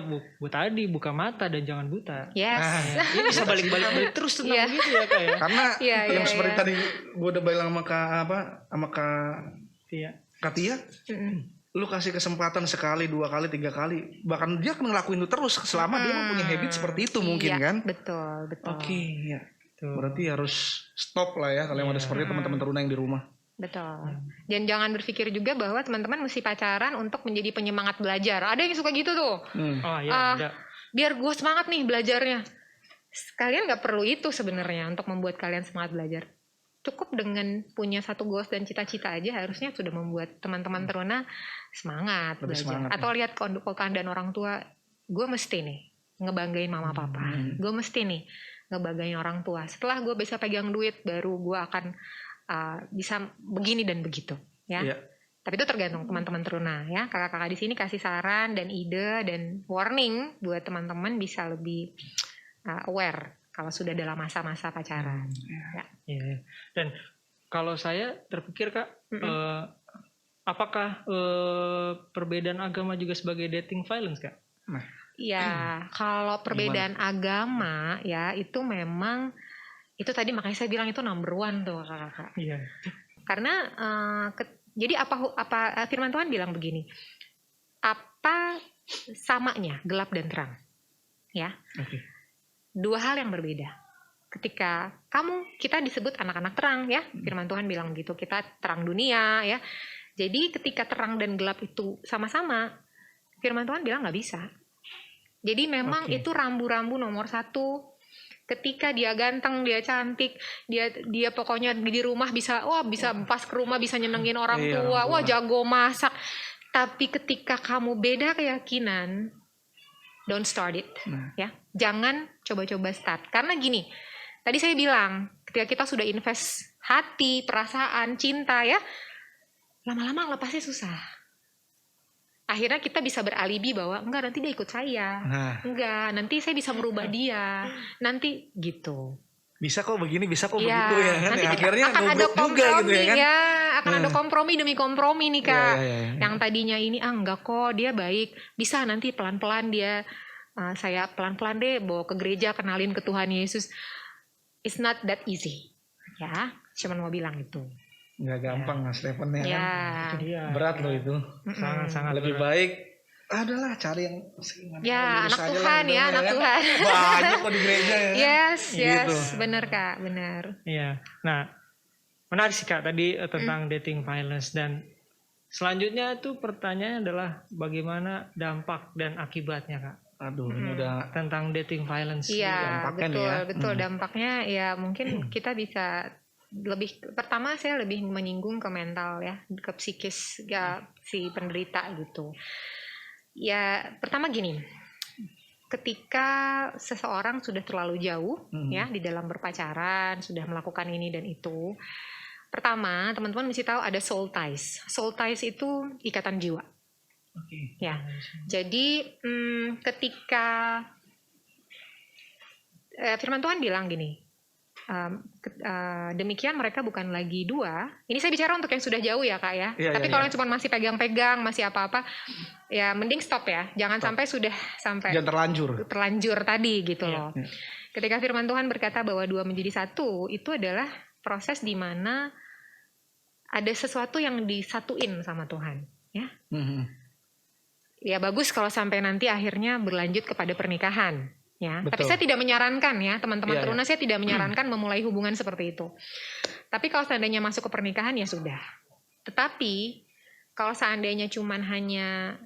tadi buka mata dan jangan buta. Yes. Ini bisa balik-balik terus tentang Iya. begitu ya Kak ya. Karena Iya, yang iya, seperti iya. tadi gue udah bilang sama Kak Iya. Katia, lu kasih kesempatan sekali, 2 kali, 3 kali, bahkan dia akan ngelakuin itu terus selama dia mempunyai habit seperti itu mungkin Iya, kan. Betul. Oke, ya. Tuh. Berarti harus stop lah ya kalau yang ada Iya. seperti itu teman-teman Truna yang di rumah. Betul. Dan jangan berpikir juga bahwa teman-teman mesti pacaran untuk menjadi penyemangat belajar. Ada yang suka gitu tuh. Oh iya, ada. Biar gue semangat nih belajarnya. Kalian nggak perlu itu sebenarnya untuk membuat kalian semangat belajar. Cukup dengan punya satu goals dan cita-cita aja harusnya sudah membuat teman-teman Truna semangat Lebih belajar. semangat, Atau lihat keadaan orang tua, gue mesti nih ngebanggain mama papa. Gue mesti nih ngebanggain orang tua. Setelah gue bisa pegang duit, baru gue akan bisa begini dan begitu ya. Iya. Tapi itu tergantung teman-teman teruna ya. Kakak-kakak di sini kasih saran dan ide dan warning buat teman-teman bisa lebih aware kalau sudah dalam masa-masa pacaran. Ya. Iya. Dan kalau saya terpikir Kak, apakah perbedaan agama juga sebagai dating violence Kak? Ya, kalau perbedaan agama ya itu memang itu tadi makanya saya bilang itu number one tuh kakak-kakak. Iya. Karena jadi apa firman Tuhan bilang begini, apa samanya gelap dan terang, ya. Oke. Dua hal yang berbeda. Ketika kita disebut anak-anak terang, ya. Firman Tuhan bilang gitu, kita terang dunia, ya. Jadi ketika terang dan gelap itu sama-sama, firman Tuhan bilang nggak bisa. Jadi memang itu rambu-rambu nomor satu. Ketika dia ganteng, dia cantik, dia pokoknya di rumah bisa pas ke rumah bisa nyenengin orang tua, wah jago masak. Tapi ketika kamu beda keyakinan, don't start it, ya. Jangan coba-coba start. Karena gini, tadi saya bilang, ketika kita sudah invest hati, perasaan, cinta, ya, lama-lama lepasnya susah. Akhirnya kita bisa beralibi bahwa enggak, nanti dia ikut saya. Enggak, nanti saya bisa merubah dia. Nanti gitu. Bisa kok begini, bisa kok begitu ya kan. Nanti Akhirnya akan ada goblok juga gitu ya kan. Ya, akan ada kompromi demi kompromi nih Kak. Ya. Yang tadinya ini enggak kok, dia baik. Bisa nanti pelan-pelan dia saya pelan-pelan deh bawa ke gereja, kenalin ke Tuhan Yesus. It's not that easy. Ya, cuman mau bilang itu. Nggak gampang Mas Stephen ya kan. Itu dia. Berat loh itu. Sangat-sangat Lebih berat. baik adalah cari yang anak Tuhan ya, anak Tuhan. Banyak kok di gereja ya. Yes, Gitu. benar Kak, benar. Iya. Nah, menarik sih Kak tadi tentang dating violence, dan selanjutnya tuh pertanyaannya adalah bagaimana dampak dan akibatnya Kak Aduh, ini udah tentang dating violence. Iya, dampaknya betul dampaknya ya mungkin kita bisa pertama saya lebih menyinggung ke mental ya, ke psikis ya si penderita gitu. Ya, pertama gini. Ketika seseorang sudah terlalu jauh ya di dalam berpacaran, sudah melakukan ini dan itu. Pertama, teman-teman mesti tahu ada soul ties. Soul ties itu ikatan jiwa. Ya. Jadi ketika firman Tuhan bilang gini, demikian mereka bukan lagi dua. Ini saya bicara untuk yang sudah jauh ya Kak ya. Tapi kalau yang cuma masih pegang-pegang, masih apa-apa, ya mending stop ya. Jangan sampai jangan terlanjur tadi gitu loh. Ketika firman Tuhan berkata bahwa dua menjadi satu, itu adalah proses di mana ada sesuatu yang disatuin sama Tuhan, ya. Ya bagus kalau sampai nanti akhirnya berlanjut kepada pernikahan. Ya, tapi saya tidak menyarankan ya teman-teman teruna, saya tidak menyarankan memulai hubungan seperti itu. Tapi kalau seandainya masuk ke pernikahan ya sudah. Tetapi kalau seandainya cuman hanya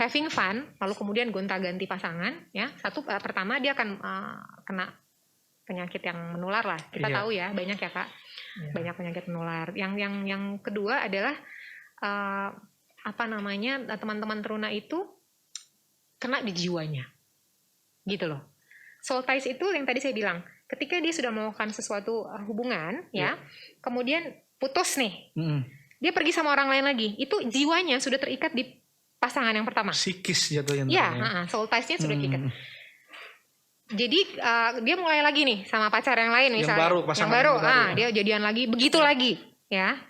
having fun, lalu kemudian gonta-ganti pasangan, ya pertama dia akan kena penyakit yang menular lah. Kita tahu ya banyak ya Kak, banyak penyakit menular. Yang kedua adalah teman-teman teruna itu kena di jiwanya, gitu loh. Soul ties itu yang tadi saya bilang, ketika dia sudah melakukan sesuatu hubungan, ya, kemudian putus nih, dia pergi sama orang lain lagi, itu jiwanya sudah terikat di pasangan yang pertama. Psikis jatuhnya. Ya, soul ties-nya sudah terikat. Jadi dia mulai lagi nih sama pacar yang lain misalnya, yang baru, dia jadian lagi, begitu lagi, ya,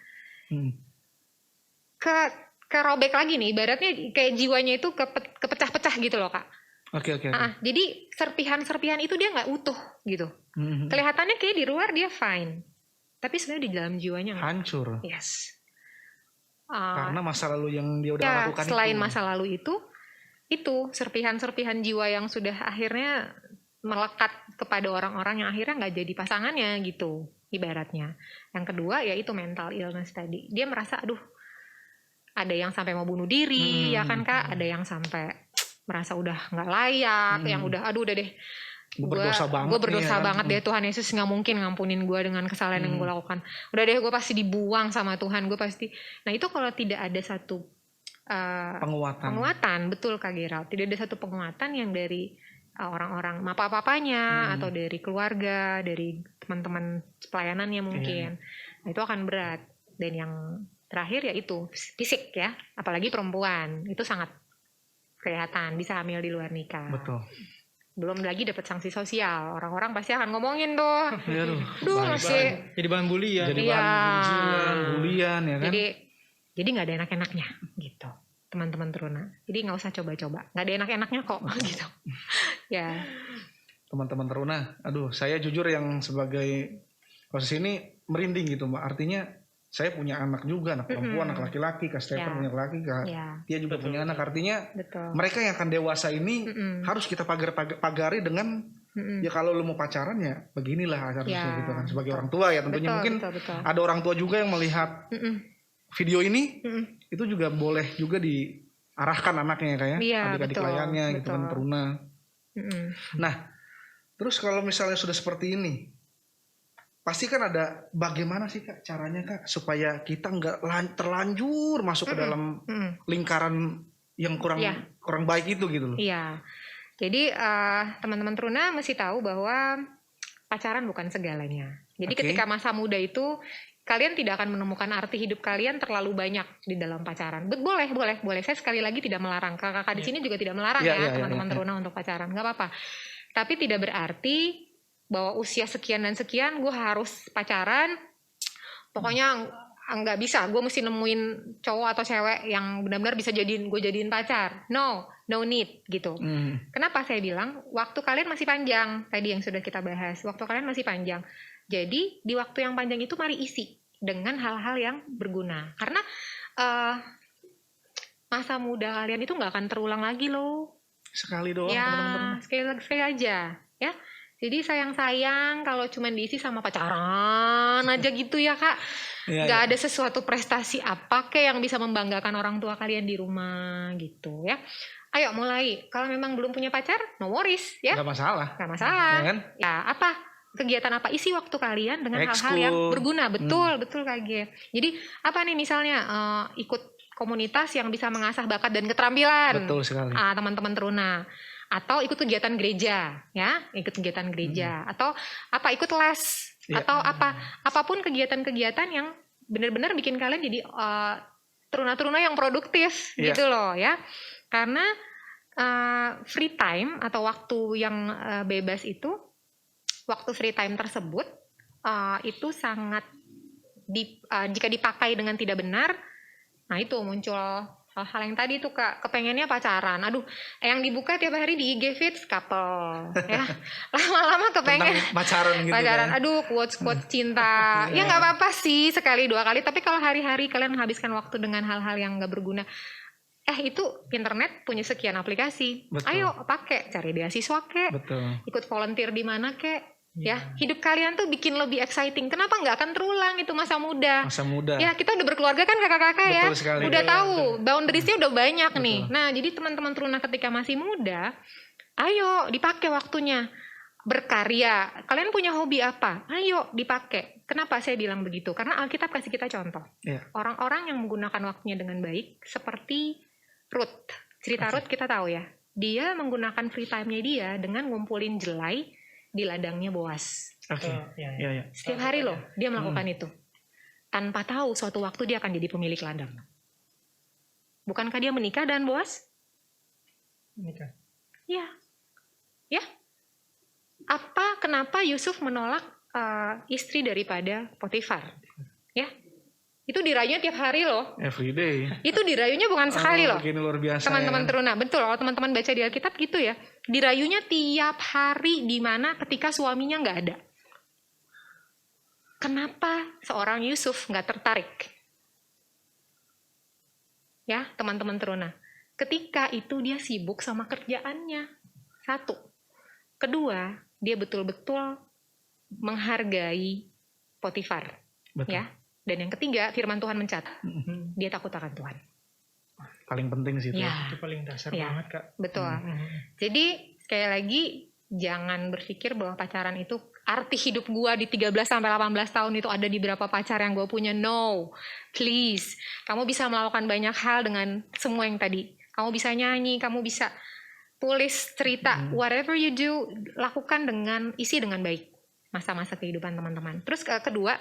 kerobek lagi nih, ibaratnya kayak jiwanya itu kepecah-pecah gitu loh Kak. Oke. Jadi serpihan-serpihan itu dia nggak utuh gitu. Kelihatannya kayak di luar dia fine, tapi sebenarnya di dalam jiwanya hancur. Yes. Karena masa lalu yang dia udah lakukan selain masa lalu itu serpihan-serpihan jiwa yang sudah akhirnya melekat kepada orang-orang yang akhirnya nggak jadi pasangannya gitu, ibaratnya. Yang kedua yaitu mental illness tadi. Dia merasa ada yang sampai mau bunuh diri, ya kan Kak? Ada yang sampai merasa udah nggak layak, yang udah deh, gue berdosa banget deh, Tuhan Yesus nggak mungkin ngampunin gue dengan kesalahan yang gue lakukan. Udah deh, gue pasti dibuang sama Tuhan, gue pasti. Nah itu kalau tidak ada satu penguatan, betul Kak Gerald, tidak ada satu penguatan yang dari orang-orang papanya atau dari keluarga, dari teman-teman pelayanannya mungkin. itu akan berat. Dan yang terakhir yaitu fisik ya, apalagi perempuan itu sangat kelihatan bisa hamil di luar nikah. Betul. Belum lagi dapat sanksi sosial, orang-orang pasti akan ngomongin tuh. Aduh, Duh masih Jadi bahan bulian. jadi Iya. bahan bulian ya kan. jadi nggak ada enak-enaknya gitu, teman-teman Teruna. Jadi nggak usah coba-coba, nggak ada enak-enaknya kok gitu. Ya. Teman-teman Teruna, aduh saya jujur yang sebagai posisi ini merinding gitu Mbak. Artinya saya punya anak juga, anak perempuan, anak laki-laki, Kak Stephen Ya. punya laki, Kak Ya, Tia juga punya anak. Artinya betul. mereka yang akan dewasa ini harus kita pagari dengan ya kalau lu mau pacaran ya beginilah harusnya Ya, gitu kan. Sebagai orang tua ya tentunya Betul, mungkin betul. ada orang tua juga yang melihat video ini Mm-mm. itu juga boleh juga diarahkan anaknya kayak Iya, adik-adik betul, layannya gitu kan betul. Teruna. Mm-mm. Nah, terus kalau misalnya sudah seperti ini, pasti kan ada bagaimana sih Kak caranya Kak supaya kita nggak terlanjur masuk ke dalam Mm-mm. lingkaran yang kurang Iya. kurang baik itu gitu loh. Iya. Jadi teman-teman Teruna mesti tahu bahwa pacaran bukan segalanya. Jadi Oke. ketika masa muda itu kalian tidak akan menemukan arti hidup kalian terlalu banyak di dalam pacaran. Boleh. Saya sekali lagi tidak melarang. Kakak di sini juga tidak melarang Iya, ya iya, teman-teman iya. Teruna untuk pacaran. Nggak apa-apa. Tapi tidak berarti bahwa usia sekian dan sekian gue harus pacaran. Pokoknya nggak bisa. Gue mesti nemuin cowok atau cewek yang benar-benar bisa jadiin pacar. No need gitu. Kenapa saya bilang waktu kalian masih panjang, tadi yang sudah kita bahas, waktu kalian masih panjang. Jadi di waktu yang panjang itu mari isi dengan hal-hal yang berguna. Karena masa muda kalian itu nggak akan terulang lagi loh. Sekali doang Ya teman-teman. sekali aja ya. Jadi sayang kalau cuma diisi sama pacaran aja gitu ya Kak. Iya, Nggak iya. ada sesuatu prestasi apa kek yang bisa membanggakan orang tua kalian di rumah gitu ya. Ayo mulai. Kalau memang belum punya pacar, no worries ya. Nggak masalah. Nggak masalah. Ya kan? Ya apa? Kegiatan apa? Isi waktu kalian dengan hal-hal Ekskul. yang berguna. Betul KG. Jadi apa nih misalnya ikut komunitas yang bisa mengasah bakat dan keterampilan. Betul sekali. Teman-teman Teruna. Atau ikut kegiatan gereja, ya, ikut kegiatan gereja, atau apa ikut les, Iya. atau apapun kegiatan-kegiatan yang benar-benar bikin kalian jadi teruna-teruna yang produktif, Iya. gitu loh, ya. Karena free time atau waktu yang bebas itu, waktu free time tersebut itu sangat jika dipakai dengan tidak benar, nah itu muncul hal-hal yang tadi tuh Kak, kepengennya pacaran. Aduh, yang dibuka tiap hari di IG feeds couple, ya. Lama-lama kepengen Tentang pacaran gitu pacaran. kan. Aduh, quotes cinta. Ya nggak apa-apa sih sekali dua kali. Tapi kalau hari-hari kalian menghabiskan waktu dengan hal-hal yang nggak berguna, itu internet punya sekian aplikasi. Betul. Ayo pakai, cari beasiswa kek, Betul. ikut volunteer di mana kek. Ya, hidup kalian tuh bikin lebih exciting. Kenapa nggak akan terulang itu masa muda? Masa muda. Ya kita udah berkeluarga kan kakak-kakak ya. Betul sekali. Udah tahu boundariesnya udah banyak Betul. nih. Nah jadi teman-teman Teruna ketika masih muda, ayo dipakai waktunya berkarya. Kalian punya hobi apa? Ayo dipakai. Kenapa saya bilang begitu? Karena Alkitab kasih kita contoh. Iya. Orang-orang yang menggunakan waktunya dengan baik seperti Ruth. Cerita Ruth kita tahu ya. Dia menggunakan free time-nya dia dengan ngumpulin jelai di ladangnya Boas. Oke. Ya. Iya, iya. Setiap hari loh dia melakukan itu. Tanpa tahu suatu waktu dia akan jadi pemilik ladang. Bukankah dia menikah dan Boas? Nikah. Ya. Ya. Kenapa Yusuf menolak istri daripada Potifar? Ya. Itu dirayunya tiap hari loh. Everyday. Itu dirayunya bukan sekali loh. Ini luar biasa. Teman-teman ya. Teruna, betul. Kalau teman-teman baca di Alkitab gitu ya. Dirayunya tiap hari di mana ketika suaminya nggak ada. Kenapa seorang Yusuf nggak tertarik? Ya, teman-teman Teruna. Ketika itu dia sibuk sama kerjaannya. Satu. Kedua, dia betul-betul menghargai Potifar. Betul. Ya. Dan yang ketiga, firman Tuhan mencatat. Dia takut akan Tuhan. Paling penting sih itu. Ya. Itu paling dasar Ya. banget Kak. Betul. Jadi sekali lagi jangan berpikir bahwa pacaran itu arti hidup gua di 13 sampai 18 tahun itu ada di berapa pacar yang gua punya. No. Please. Kamu bisa melakukan banyak hal dengan semua yang tadi. Kamu bisa nyanyi, kamu bisa tulis cerita, whatever you do, lakukan isi dengan baik masa-masa kehidupan teman-teman. Terus kedua,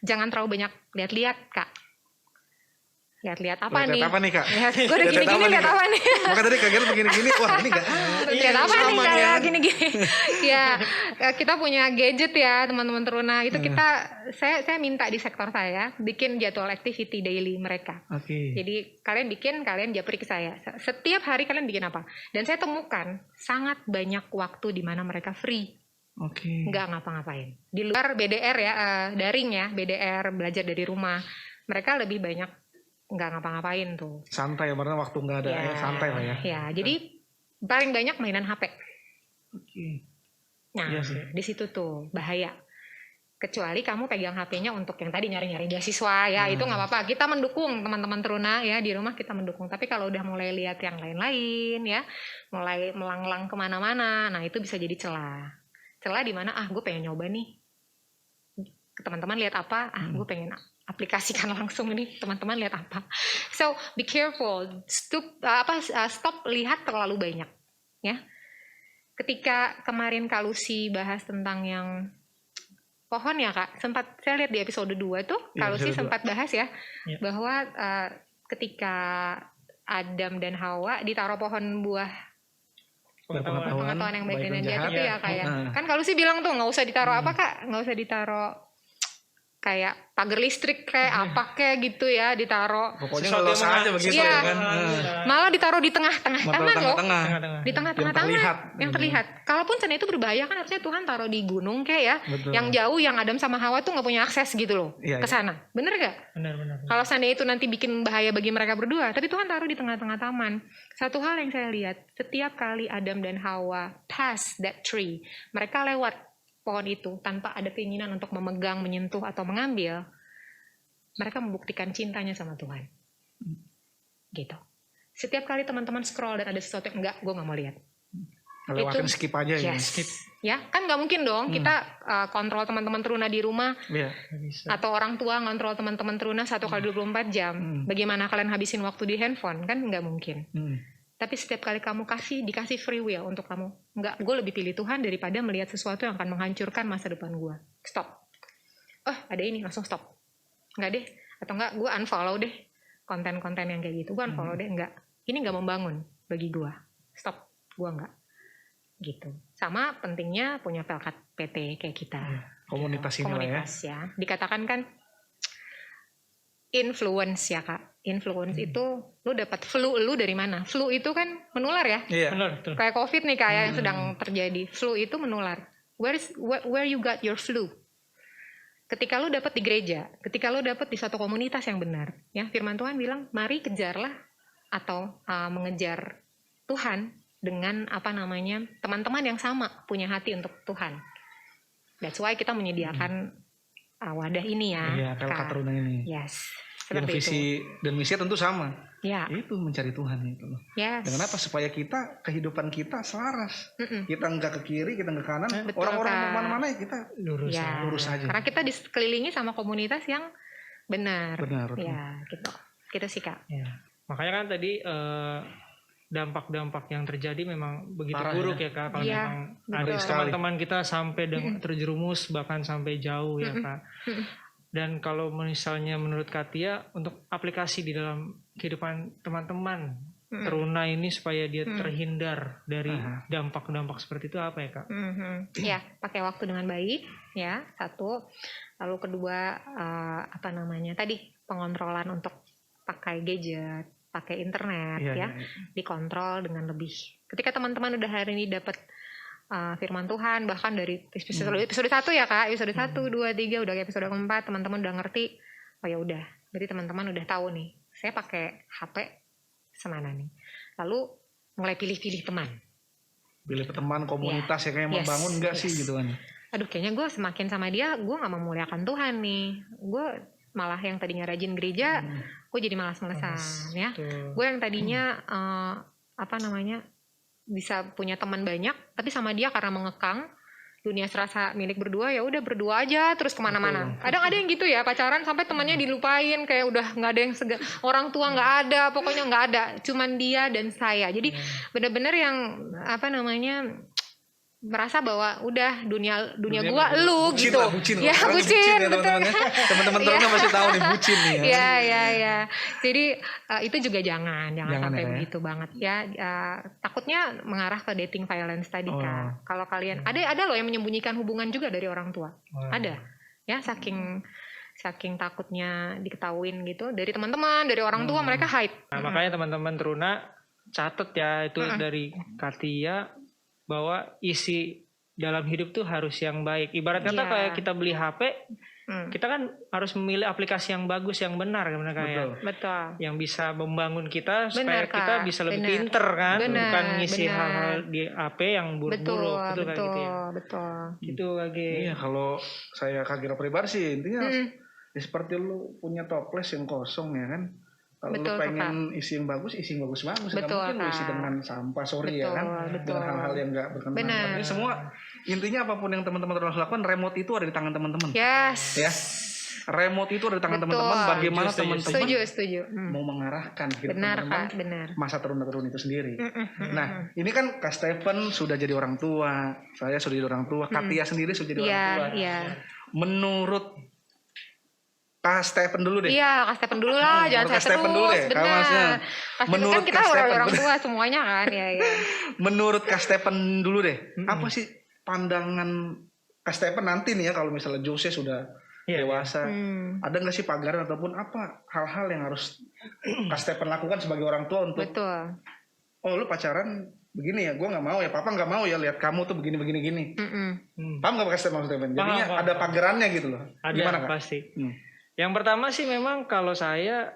jangan terlalu banyak lihat-lihat Kak. Lihat-lihat apa Lihat nih? apa nih, Kak? Gue udah gini-gini lihat apa nih? Maka tadi Kak Gel begini-gini, wah ini enggak. Lihat apa nih kayak gini-gini. Ya, kita punya gadget ya teman-teman teruna. Itu saya minta di sektor saya bikin jadwal activity daily mereka. Oke. Jadi kalian japri ke saya. Setiap hari kalian bikin apa? Dan saya temukan sangat banyak waktu di mana mereka free. Oke. Nggak ngapa-ngapain. Di luar BDR ya, daring ya, BDR belajar dari rumah. Mereka lebih banyak nggak ngapa-ngapain tuh. Santai, karena waktu nggak ada ya, santai lah ya. Ya, jadi paling banyak mainan HP. Oke. Nah, Iya sih. di situ tuh bahaya. Kecuali kamu pegang HP-nya untuk yang tadi nyari-nyari beasiswa ya, itu nggak apa-apa. Kita mendukung teman-teman teruna ya, di rumah kita mendukung. Tapi kalau udah mulai lihat yang lain-lain ya, mulai melanglang kemana-mana, nah itu bisa jadi celah. Celah di mana gue pengen nyoba nih. Teman-teman lihat apa? Gue pengen aplikasikan langsung ini, teman-teman lihat apa. So be careful, stop lihat terlalu banyak ya. Ketika kemarin Kak Lucy bahas tentang yang pohon ya Kak, sempat saya lihat di episode 2 tuh Kak Lucy sempat bahas ya, bahwa ketika Adam dan Hawa ditaruh pohon buah pengetahuan yang baik dan jahat itu ya kayak kan Kak Lucy bilang tuh nggak usah ditaruh apa Kak, nggak usah ditaruh kayak pagar listrik kayak apa kayak gitu ya, ditaruh Pokoknya nggak usah aja begitu Iya. ya kan. malah ditaruh di tengah-tengah taman loh, Tengah-tengah. di tengah-tengah taman yang terlihat. Kalaupun sana itu berbahaya kan harusnya Tuhan taruh di gunung kayak ya, Betul. yang jauh, yang Adam sama Hawa tuh nggak punya akses gitu loh Iya, ke sana. Bener gak? Benar-benar. Kalau seandainya itu nanti bikin bahaya bagi mereka berdua, tapi Tuhan taruh di tengah-tengah taman. Satu hal yang saya lihat, setiap kali Adam dan Hawa pass that tree, mereka lewat pohon itu tanpa ada keinginan untuk memegang, menyentuh atau mengambil, mereka membuktikan cintanya sama Tuhan. Gitu. Setiap kali teman-teman scroll dan ada sesuatu yang enggak, gue nggak mau lihat. Lewatin skip aja ya. Yes. Ya, kan nggak mungkin dong kita kontrol teman-teman teruna di rumah Iya. atau orang tua ngontrol teman-teman teruna 1 kali 24 jam. Bagaimana kalian habisin waktu di handphone? Kan nggak mungkin. Tapi setiap kali kamu dikasih free will untuk kamu, enggak, gue lebih pilih Tuhan daripada melihat sesuatu yang akan menghancurkan masa depan gue. Stop. Ada ini, langsung stop. Enggak deh. Atau enggak, gue unfollow deh konten-konten yang kayak gitu. Gue unfollow deh, enggak. Ini enggak membangun bagi gue. Stop. Gue enggak. Gitu. Sama pentingnya punya pelkat PT kayak kita. Komunitas ini lah ya. Komunitas ya. Dikatakan kan influence ya Kak. Influence itu lu dapat flu lu dari mana? Flu itu kan menular ya. Iya. Benar, betul. Kayak COVID nih kayak yang sedang terjadi. Flu itu menular. Where you got your flu? Ketika lu dapat di gereja, ketika lu dapat di suatu komunitas yang benar, ya firman Tuhan bilang, mari kejarlah atau mengejar Tuhan dengan teman-teman yang sama punya hati untuk Tuhan. That's why kita menyediakan wadah ini ya. Iya, pelkat teruna ini. Yes. Yang Seperti visi dan misi tentu sama. Ya. Itu mencari Tuhan itu loh. Yes. Dengan apa? Supaya kehidupan kita selaras. Kita nggak ke kiri, kita nggak ke kanan. Betul, Orang-orang Kak. mana-mana ya kita Lurus. Ya, lurus aja. karena kita dikelilingi sama komunitas yang benar. Benar. Ya, gitu. Gitu sih Kak. Ya. Makanya kan tadi dampak-dampak yang terjadi memang begitu Parah buruk ya. ya Kak. Kalau Iya, memang betul. ada teman-teman kita sampai terjerumus bahkan sampai jauh ya Kak. Dan kalau misalnya menurut Katia untuk aplikasi di dalam kehidupan teman-teman teruna ini supaya dia terhindar dari dampak-dampak seperti itu apa ya Kak? Ya, pakai waktu dengan baik ya, satu. Lalu kedua tadi pengontrolan untuk pakai gadget, pakai internet ya, dikontrol dengan lebih. Ketika teman-teman udah hari ini dapat firman Tuhan, bahkan dari episode 1 ya Kak, episode 1, 2, 3 udah episode 4, teman-teman udah ngerti. Oh ya udah, berarti teman-teman udah tahu nih, saya pakai HP semana nih. Lalu mulai pilih-pilih teman. Pilih teman, komunitas ya kayak membangun enggak sih gitu kan. Aduh, kayaknya gue semakin sama dia, gue gak memuliakan Tuhan nih. Gue malah yang tadinya rajin gereja, gue jadi malas-malesan ya. Gue yang tadinya bisa punya teman banyak, tapi sama dia karena mengekang dunia serasa milik berdua, ya udah berdua aja terus kemana-mana. Kadang ada yang gitu ya, pacaran sampai temannya dilupain, kayak udah nggak ada yang orang tua nggak ada, pokoknya nggak ada, cuman dia dan saya. Jadi benar-benar yang merasa bahwa udah dunia Dunia gua bucin lu lah, gitu. bucin. Ya, Sekarang nih bucin, ya, betul. teman-teman ya. Teman-teman teruna masih tahu nih bucin nih ya. Ya. Jadi itu juga jangan Jangan sampai ya, Kak, ya. begitu banget ya. Takutnya mengarah ke dating violence tadi Oh. Kak. Kalau kalian ada loh yang menyembunyikan hubungan juga dari orang tua. Ada. Ya, saking takutnya diketahuin gitu dari teman-teman, dari orang tua, mereka hide. Nah, makanya teman-teman teruna catat ya itu dari Katia bahwa isi dalam hidup tuh harus yang baik. Ibarat kata Iya. kayak kita beli HP, kita kan harus memilih aplikasi yang bagus, yang benar kan kayak Betul. yang bisa membangun kita supaya Benar, kita Kak. bisa lebih Benar. pinter kan, Benar, bukan ngisi benar. hal-hal di HP yang buruk-buruk gitu kayak gitu ya. Betul. Gitu Kage. Iya, kalau saya Kagero pribadi sih intinya ya seperti lu punya toples yang kosong ya kan. Kalau lu Betul, pengen isi yang bagus. Nggak Betul, mungkin lu isi Kak. dengan sampah, ya kan. Betul. Dengan hal-hal yang nggak berkenan. Benar. Tapi semua intinya apapun yang teman-teman harus lakukan, remote itu ada di tangan teman-teman. Yes. Ya. Remote itu ada di tangan Betul. teman-teman. Bagaimana Setuju, teman-teman Setuju. mau mengarahkan hidup Benar teman-teman Kak, benar. masa terun itu sendiri. Nah, ini kan Kak Stephen sudah jadi orang tua, saya sudah jadi orang tua, Katia sendiri sudah jadi orang tua. Iya. Menurut Kak Stephen dulu deh. Iya, Kak Stephen dulu lah, jangan Menurut Kak saya Stephen terus. dulu deh, kalau Benar. maksudnya. Kak Stephen Menurut kan kita Kak Stephen. orang tua semuanya kan, ya. Menurut Kak Stephen dulu deh, apa sih pandangan Kak Stephen nanti nih ya kalau misalnya Jose sudah dewasa, ada nggak sih pagaran ataupun apa hal-hal yang harus Kak Stephen lakukan sebagai orang tua untuk Betul. oh lu pacaran begini ya, gue nggak mau ya, papa nggak mau ya lihat kamu tuh begini. Paham nggak Kak Stephen maksudnya? Jadinya Paham. ada pagarannya gitu loh. Ada Gimana Kak? pasti. Hmm. Yang pertama sih memang kalau saya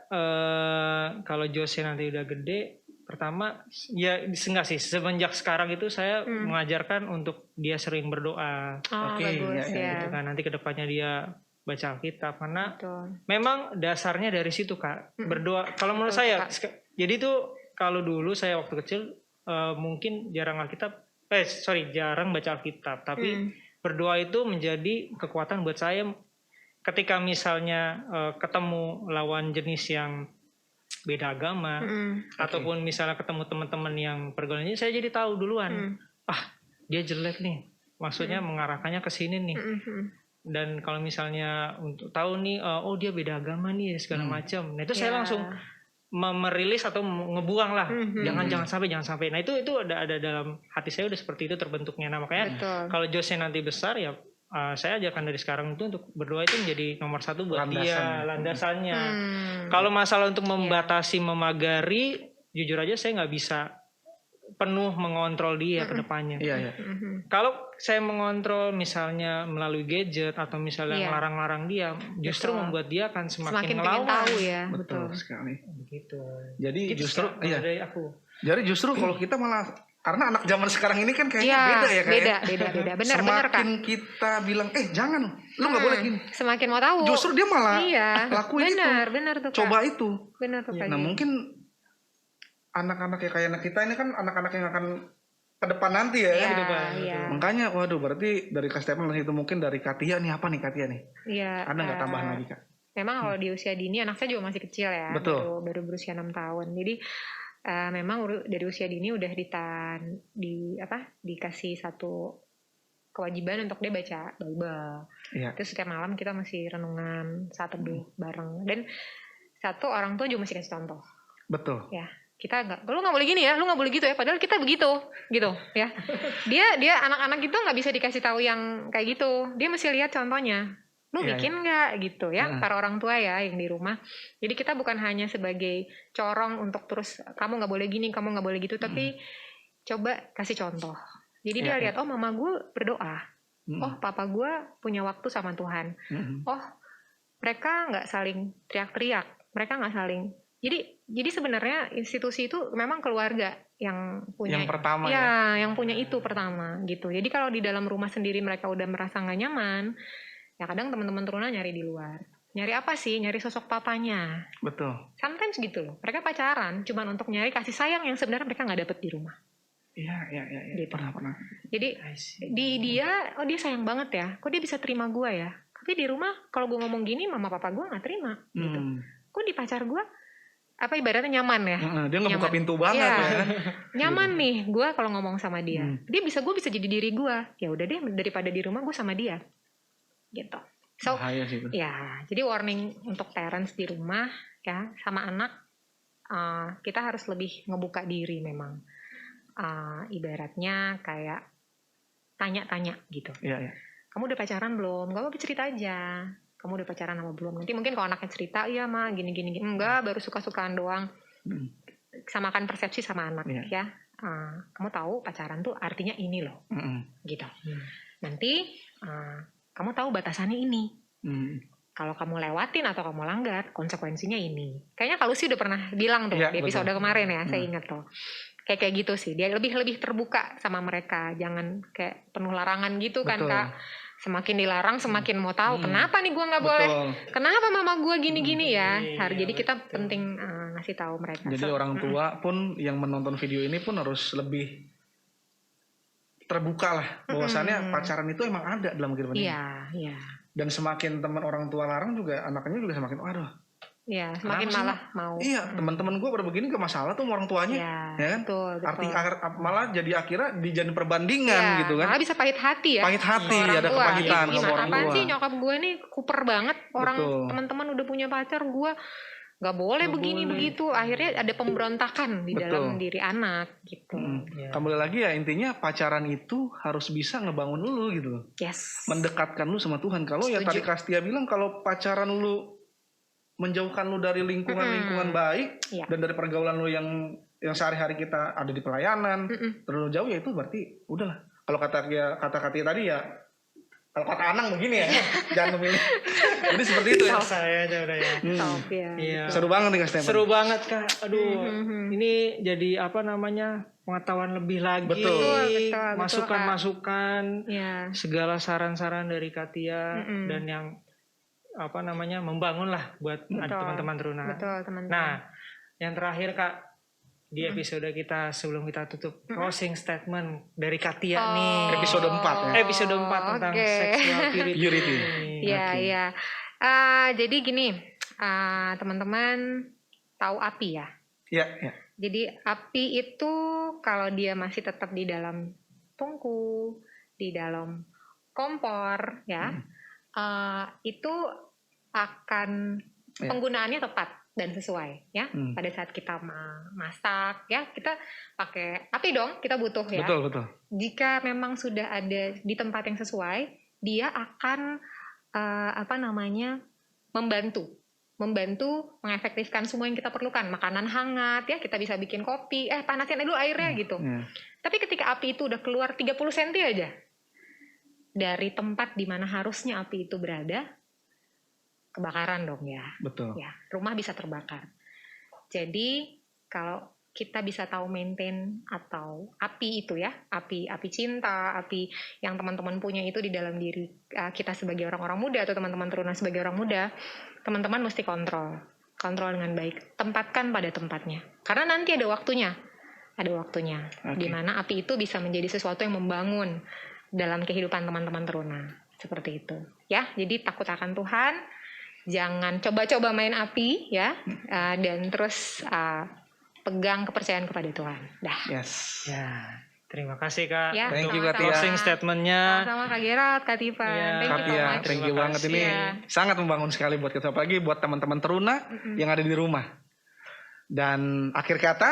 kalau Jose nanti udah gede, pertama ya enggak sih, semenjak sekarang itu saya mengajarkan untuk dia sering berdoa. Oh, Oke, bagus ya, ya. Gitu kan nanti kedepannya dia baca Alkitab karena Betul. memang dasarnya dari situ Kak, berdoa. Kalau menurut Betul, saya Kak. jadi tuh kalau dulu saya waktu kecil mungkin jarang baca Alkitab, tapi berdoa itu menjadi kekuatan buat saya ketika misalnya ketemu lawan jenis yang beda agama ataupun misalnya ketemu teman-teman yang pergaulannya, saya jadi tahu duluan dia jelek nih, maksudnya mengarahkannya ke sini nih. Dan kalau misalnya untuk tahu nih oh dia beda agama nih segala macam, nah itu saya langsung merilis atau ngebuang lah, jangan sampai. Nah itu ada dalam hati saya udah seperti itu terbentuknya. Nah makanya kalau Jose nanti besar ya saya ajarkan dari sekarang itu untuk berdoa itu menjadi nomor satu buat dia, landasannya. Kalau masalah untuk membatasi, memagari, jujur aja saya nggak bisa penuh mengontrol dia ke depannya. Iya. Kalau saya mengontrol misalnya melalui gadget atau misalnya melarang-larang dia, justru membuat dia akan semakin pengen ngelawan. tahu ya. Betul sekali. Begitu. Jadi Gitu, justru Kak, dari aku. Jadi justru kalau kita malah karena anak zaman sekarang ini kan kayaknya beda ya kayak. Beda. Benar Kak. Semakin kita bilang jangan, lu nggak boleh gini. Semakin mau tahu. Justru dia malah lakuin itu. Benar tuh Kak. Coba itu. Benar tuh Kak. Nah mungkin anak-anak kayak anak kita ini kan anak-anak yang akan ke depan nanti ya. Iya. Makanya waduh berarti dari Kak Stephen itu mungkin dari Katia nih apa nih Katia nih? Iya. Ada nggak tambahan lagi Kak? Memang kalau di usia dini anak saya juga masih kecil ya. Betul. Baru berusia 6 tahun. Jadi memang dari usia dini udah dikasih satu kewajiban untuk dia baca Bible. Iya. Terus setiap malam kita masih renungan saat teduh bareng. Dan satu orang tua juga masih kasih contoh. Betul. Ya. Kita lu nggak boleh gini ya, lu nggak boleh gitu ya, padahal kita begitu ya. Dia anak-anak itu nggak bisa dikasih tahu yang kayak gitu, dia mesti lihat contohnya. Lu bikin nggak gitu ya, para orang tua ya yang di rumah. Jadi kita bukan hanya sebagai corong untuk terus kamu nggak boleh gini, kamu nggak boleh gitu, tapi coba kasih contoh. Jadi dia lihat, oh mama gue berdoa, oh papa gue punya waktu sama Tuhan, oh mereka nggak saling teriak-teriak, mereka nggak saling. Jadi sebenarnya institusi itu memang keluarga yang punya yang pertama yang punya itu pertama gitu. Jadi kalau di dalam rumah sendiri mereka udah merasa nggak nyaman, ya kadang teman-teman teruna nyari di luar. Nyari apa sih? Nyari sosok papanya. Betul. Sometimes gitu loh. Mereka pacaran cuman untuk nyari kasih sayang yang sebenarnya mereka nggak dapet di rumah. Iya. Gitu. Pernah. Jadi dia sayang banget ya. Kok dia bisa terima gue ya? Tapi di rumah kalau gue ngomong gini, mama papa gue nggak terima. Gitu. Kok di pacar gue ibaratnya nyaman ya. Dia ngebuka Nyaman. pintu banget Iya. ya. Nyaman nih gue kalau ngomong sama dia. Gue bisa jadi diri gue. Ya udah deh, daripada di rumah gue sama dia. Gitu. So, Bahaya sih itu. ya, jadi warning untuk parents di rumah ya sama anak, kita harus lebih ngebuka diri memang. Ibaratnya kayak tanya-tanya gitu. Iya, iya. Kamu udah pacaran belum? Gak apa-apa, cerita aja. Kamu udah pacaran apa belum? Nanti mungkin kalau anaknya cerita, iya mah gini. Enggak, baru suka-sukaan doang. Samakan persepsi sama anak ya. Kamu tahu pacaran tuh artinya ini loh. Gitu. Nanti kamu tahu batasannya ini. Kalau kamu lewatin atau kamu langgar, konsekuensinya ini. Kayaknya kalau sih udah pernah bilang tuh di episode kemarin ya, saya ingat tuh. Kayak gitu sih. Dia lebih terbuka sama mereka. Jangan kayak penuh larangan gitu kan, Kak. Semakin dilarang semakin mau tahu. Kenapa nih gue nggak boleh? Kenapa mama gue gini-gini ya? Jadi kita penting ngasih tahu mereka. Jadi orang tua pun yang menonton video ini pun harus lebih terbuka lah. Bahwasannya pacaran itu emang ada dalam kehidupan ini. Iya. Dan semakin teman orang tua larang juga, anaknya juga semakin waduh. Iya, semakin Kenapa sih, malah mau. Iya, teman-teman gue pada begini gak masalah tuh sama orang tuanya. Iya, kan? betul. Malah jadi akhirnya dijadiin perbandingan gitu kan. Malah bisa pahit hati ya. Pahit hati, orang ada tua. kepahitan Gimana, sama orang apaan tua. sih nyokap gue nih kuper banget. Orang Betul. teman-teman udah punya pacar, gue gak boleh begini begitu. Akhirnya ada pemberontakan di dalam diri anak gitu. Kembali lagi ya, intinya pacaran itu harus bisa ngebangun lu gitu loh. Yes. Mendekatkan lu sama Tuhan. Kalau ya tadi Kastia bilang, kalau pacaran lu menjauhkan lu dari lingkungan baik dan dari pergaulan lu yang sehari-hari kita ada di pelayanan terlalu jauh, ya itu berarti udahlah. Kalau kata tadi ya, kalau kata Anang begini ya, jangan memilih. Jadi seperti itu ya. Saya aja udah ya. Top ya. Iya. Seru banget nih Kak Stefan. Seru banget Kak. Aduh, ini jadi pengetahuan lebih lagi. Betul. Masukan-masukan, Ya. segala saran-saran dari Katia dan yang membangun lah buat teman-teman Teruna. Betul, teman-teman. Nah, yang terakhir Kak, di episode kita sebelum kita tutup, closing statement dari Katia nih. Episode 4 ya. Episode 4 tentang sexual purity. Iya. Jadi gini, teman-teman tahu api ya. Iya. Jadi api itu kalau dia masih tetap di dalam tungku, di dalam kompor ya, itu akan penggunaannya tepat dan sesuai ya. Pada saat kita masak ya, kita pakai api dong, kita butuh ya. Betul. Jika memang sudah ada di tempat yang sesuai, dia akan membantu mengefektifkan semua yang kita perlukan. Makanan hangat ya, kita bisa bikin kopi, panasin dulu airnya gitu. Tapi ketika api itu udah keluar 30 cm aja dari tempat di mana harusnya api itu berada, kebakaran dong ya. Betul. Ya, rumah bisa terbakar. Jadi kalau kita bisa tahu maintain atau api itu ya, api cinta, api yang teman-teman punya itu di dalam diri kita sebagai orang-orang muda atau teman-teman Teruna sebagai orang muda, teman-teman mesti kontrol dengan baik, tempatkan pada tempatnya. Karena nanti ada waktunya, di mana api itu bisa menjadi sesuatu yang membangun dalam kehidupan teman-teman Teruna, seperti itu. Ya, jadi takut akan Tuhan, jangan coba-coba main api ya, dan terus pegang kepercayaan kepada Tuhan. Dah. Yes. Ya, terima kasih Kak. Ya, Thank you, sama-sama. Katia. Closing statementnya. Sama Kak Gerald, Kak Tiffan. Ya, Thank you so Katia, much. thank you banget, ini sangat membangun sekali buat kita, apalagi buat teman-teman Teruna yang ada di rumah. Dan akhir kata,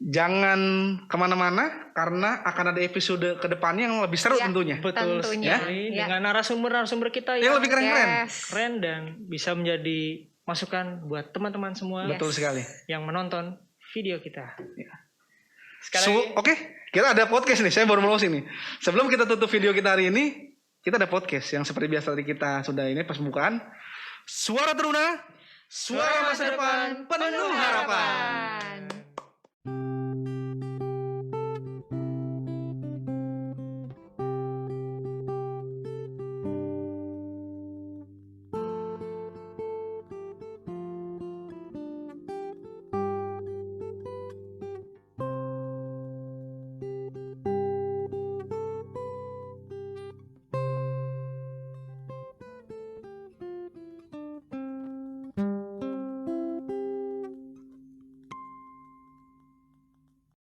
jangan kemana-mana karena akan ada episode kedepannya yang lebih seru tentunya. Betul Tentunya. sekali. Ya. Dengan narasumber kita Yang lebih keren-keren. Yes. keren dan bisa menjadi masukan buat teman-teman semua Betul sekali. yang menonton video kita. Oke, kita ada podcast nih. Saya baru mau nih. Sebelum kita tutup video kita hari ini, kita ada podcast yang seperti biasa tadi kita sudah ini pas pembukaan. Suara Teruna, suara masa depan penuh harapan.